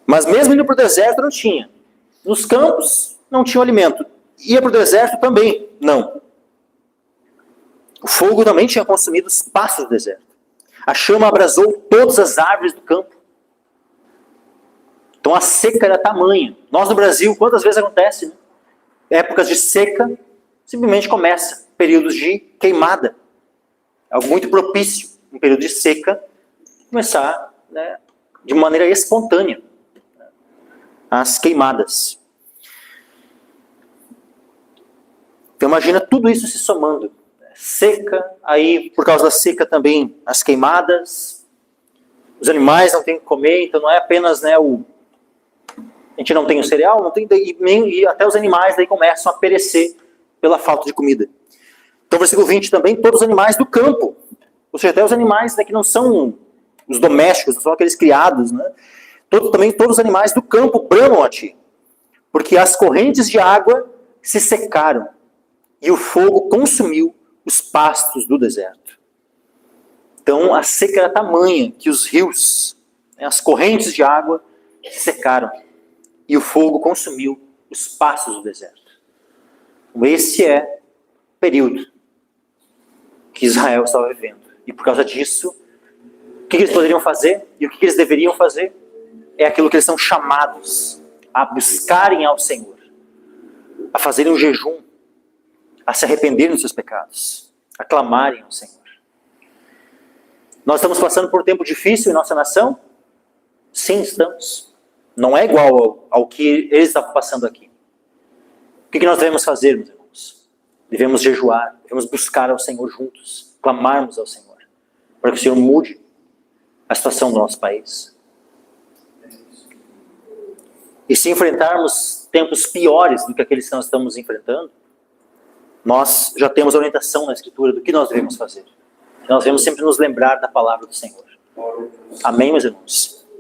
Mas mesmo indo para o deserto não tinha. Nos campos não tinha alimento. Ia para o deserto também não. O fogo também tinha consumido os pastos do deserto. A chama abrasou todas as árvores do campo. Então a seca era tamanha. Nós no Brasil, quantas vezes acontece, né? Épocas de seca, simplesmente começa períodos de queimada. Algo muito propício, um período de seca, começar, né, de maneira espontânea, né, as queimadas. Então imagina tudo isso se somando. Seca, aí por causa da seca também as queimadas, os animais não têm o que comer, então não é apenas, né, a gente não tem o cereal, não tem, e até os animais daí começam a perecer pela falta de comida. Então versículo 20 também, todos os animais do campo, ou seja, até os animais, né, que não são os domésticos, não são aqueles criados, né, Também todos os animais do campo bramam a ti, porque as correntes de água se secaram e o fogo consumiu os pastos do deserto. Então a seca era tamanha que os rios, as correntes de água se secaram e o fogo consumiu os pastos do deserto. Então, esse é o período que Israel estava vivendo. E por causa disso, o que eles poderiam fazer e o que eles deveriam fazer é aquilo que eles são chamados a buscarem ao Senhor, a fazerem um jejum, a se arrependerem dos seus pecados, a clamarem ao Senhor. Nós estamos passando por um tempo difícil em nossa nação? Sim, estamos. Não é igual ao que eles estavam passando aqui. O que nós devemos fazer, meus irmãos? Devemos jejuar, devemos buscar ao Senhor juntos, clamarmos ao Senhor, para que o Senhor mude a situação do nosso país. E se enfrentarmos tempos piores do que aqueles que nós estamos enfrentando, nós já temos a orientação na Escritura do que nós devemos fazer. Nós devemos sempre nos lembrar da palavra do Senhor. Amém, meus irmãos?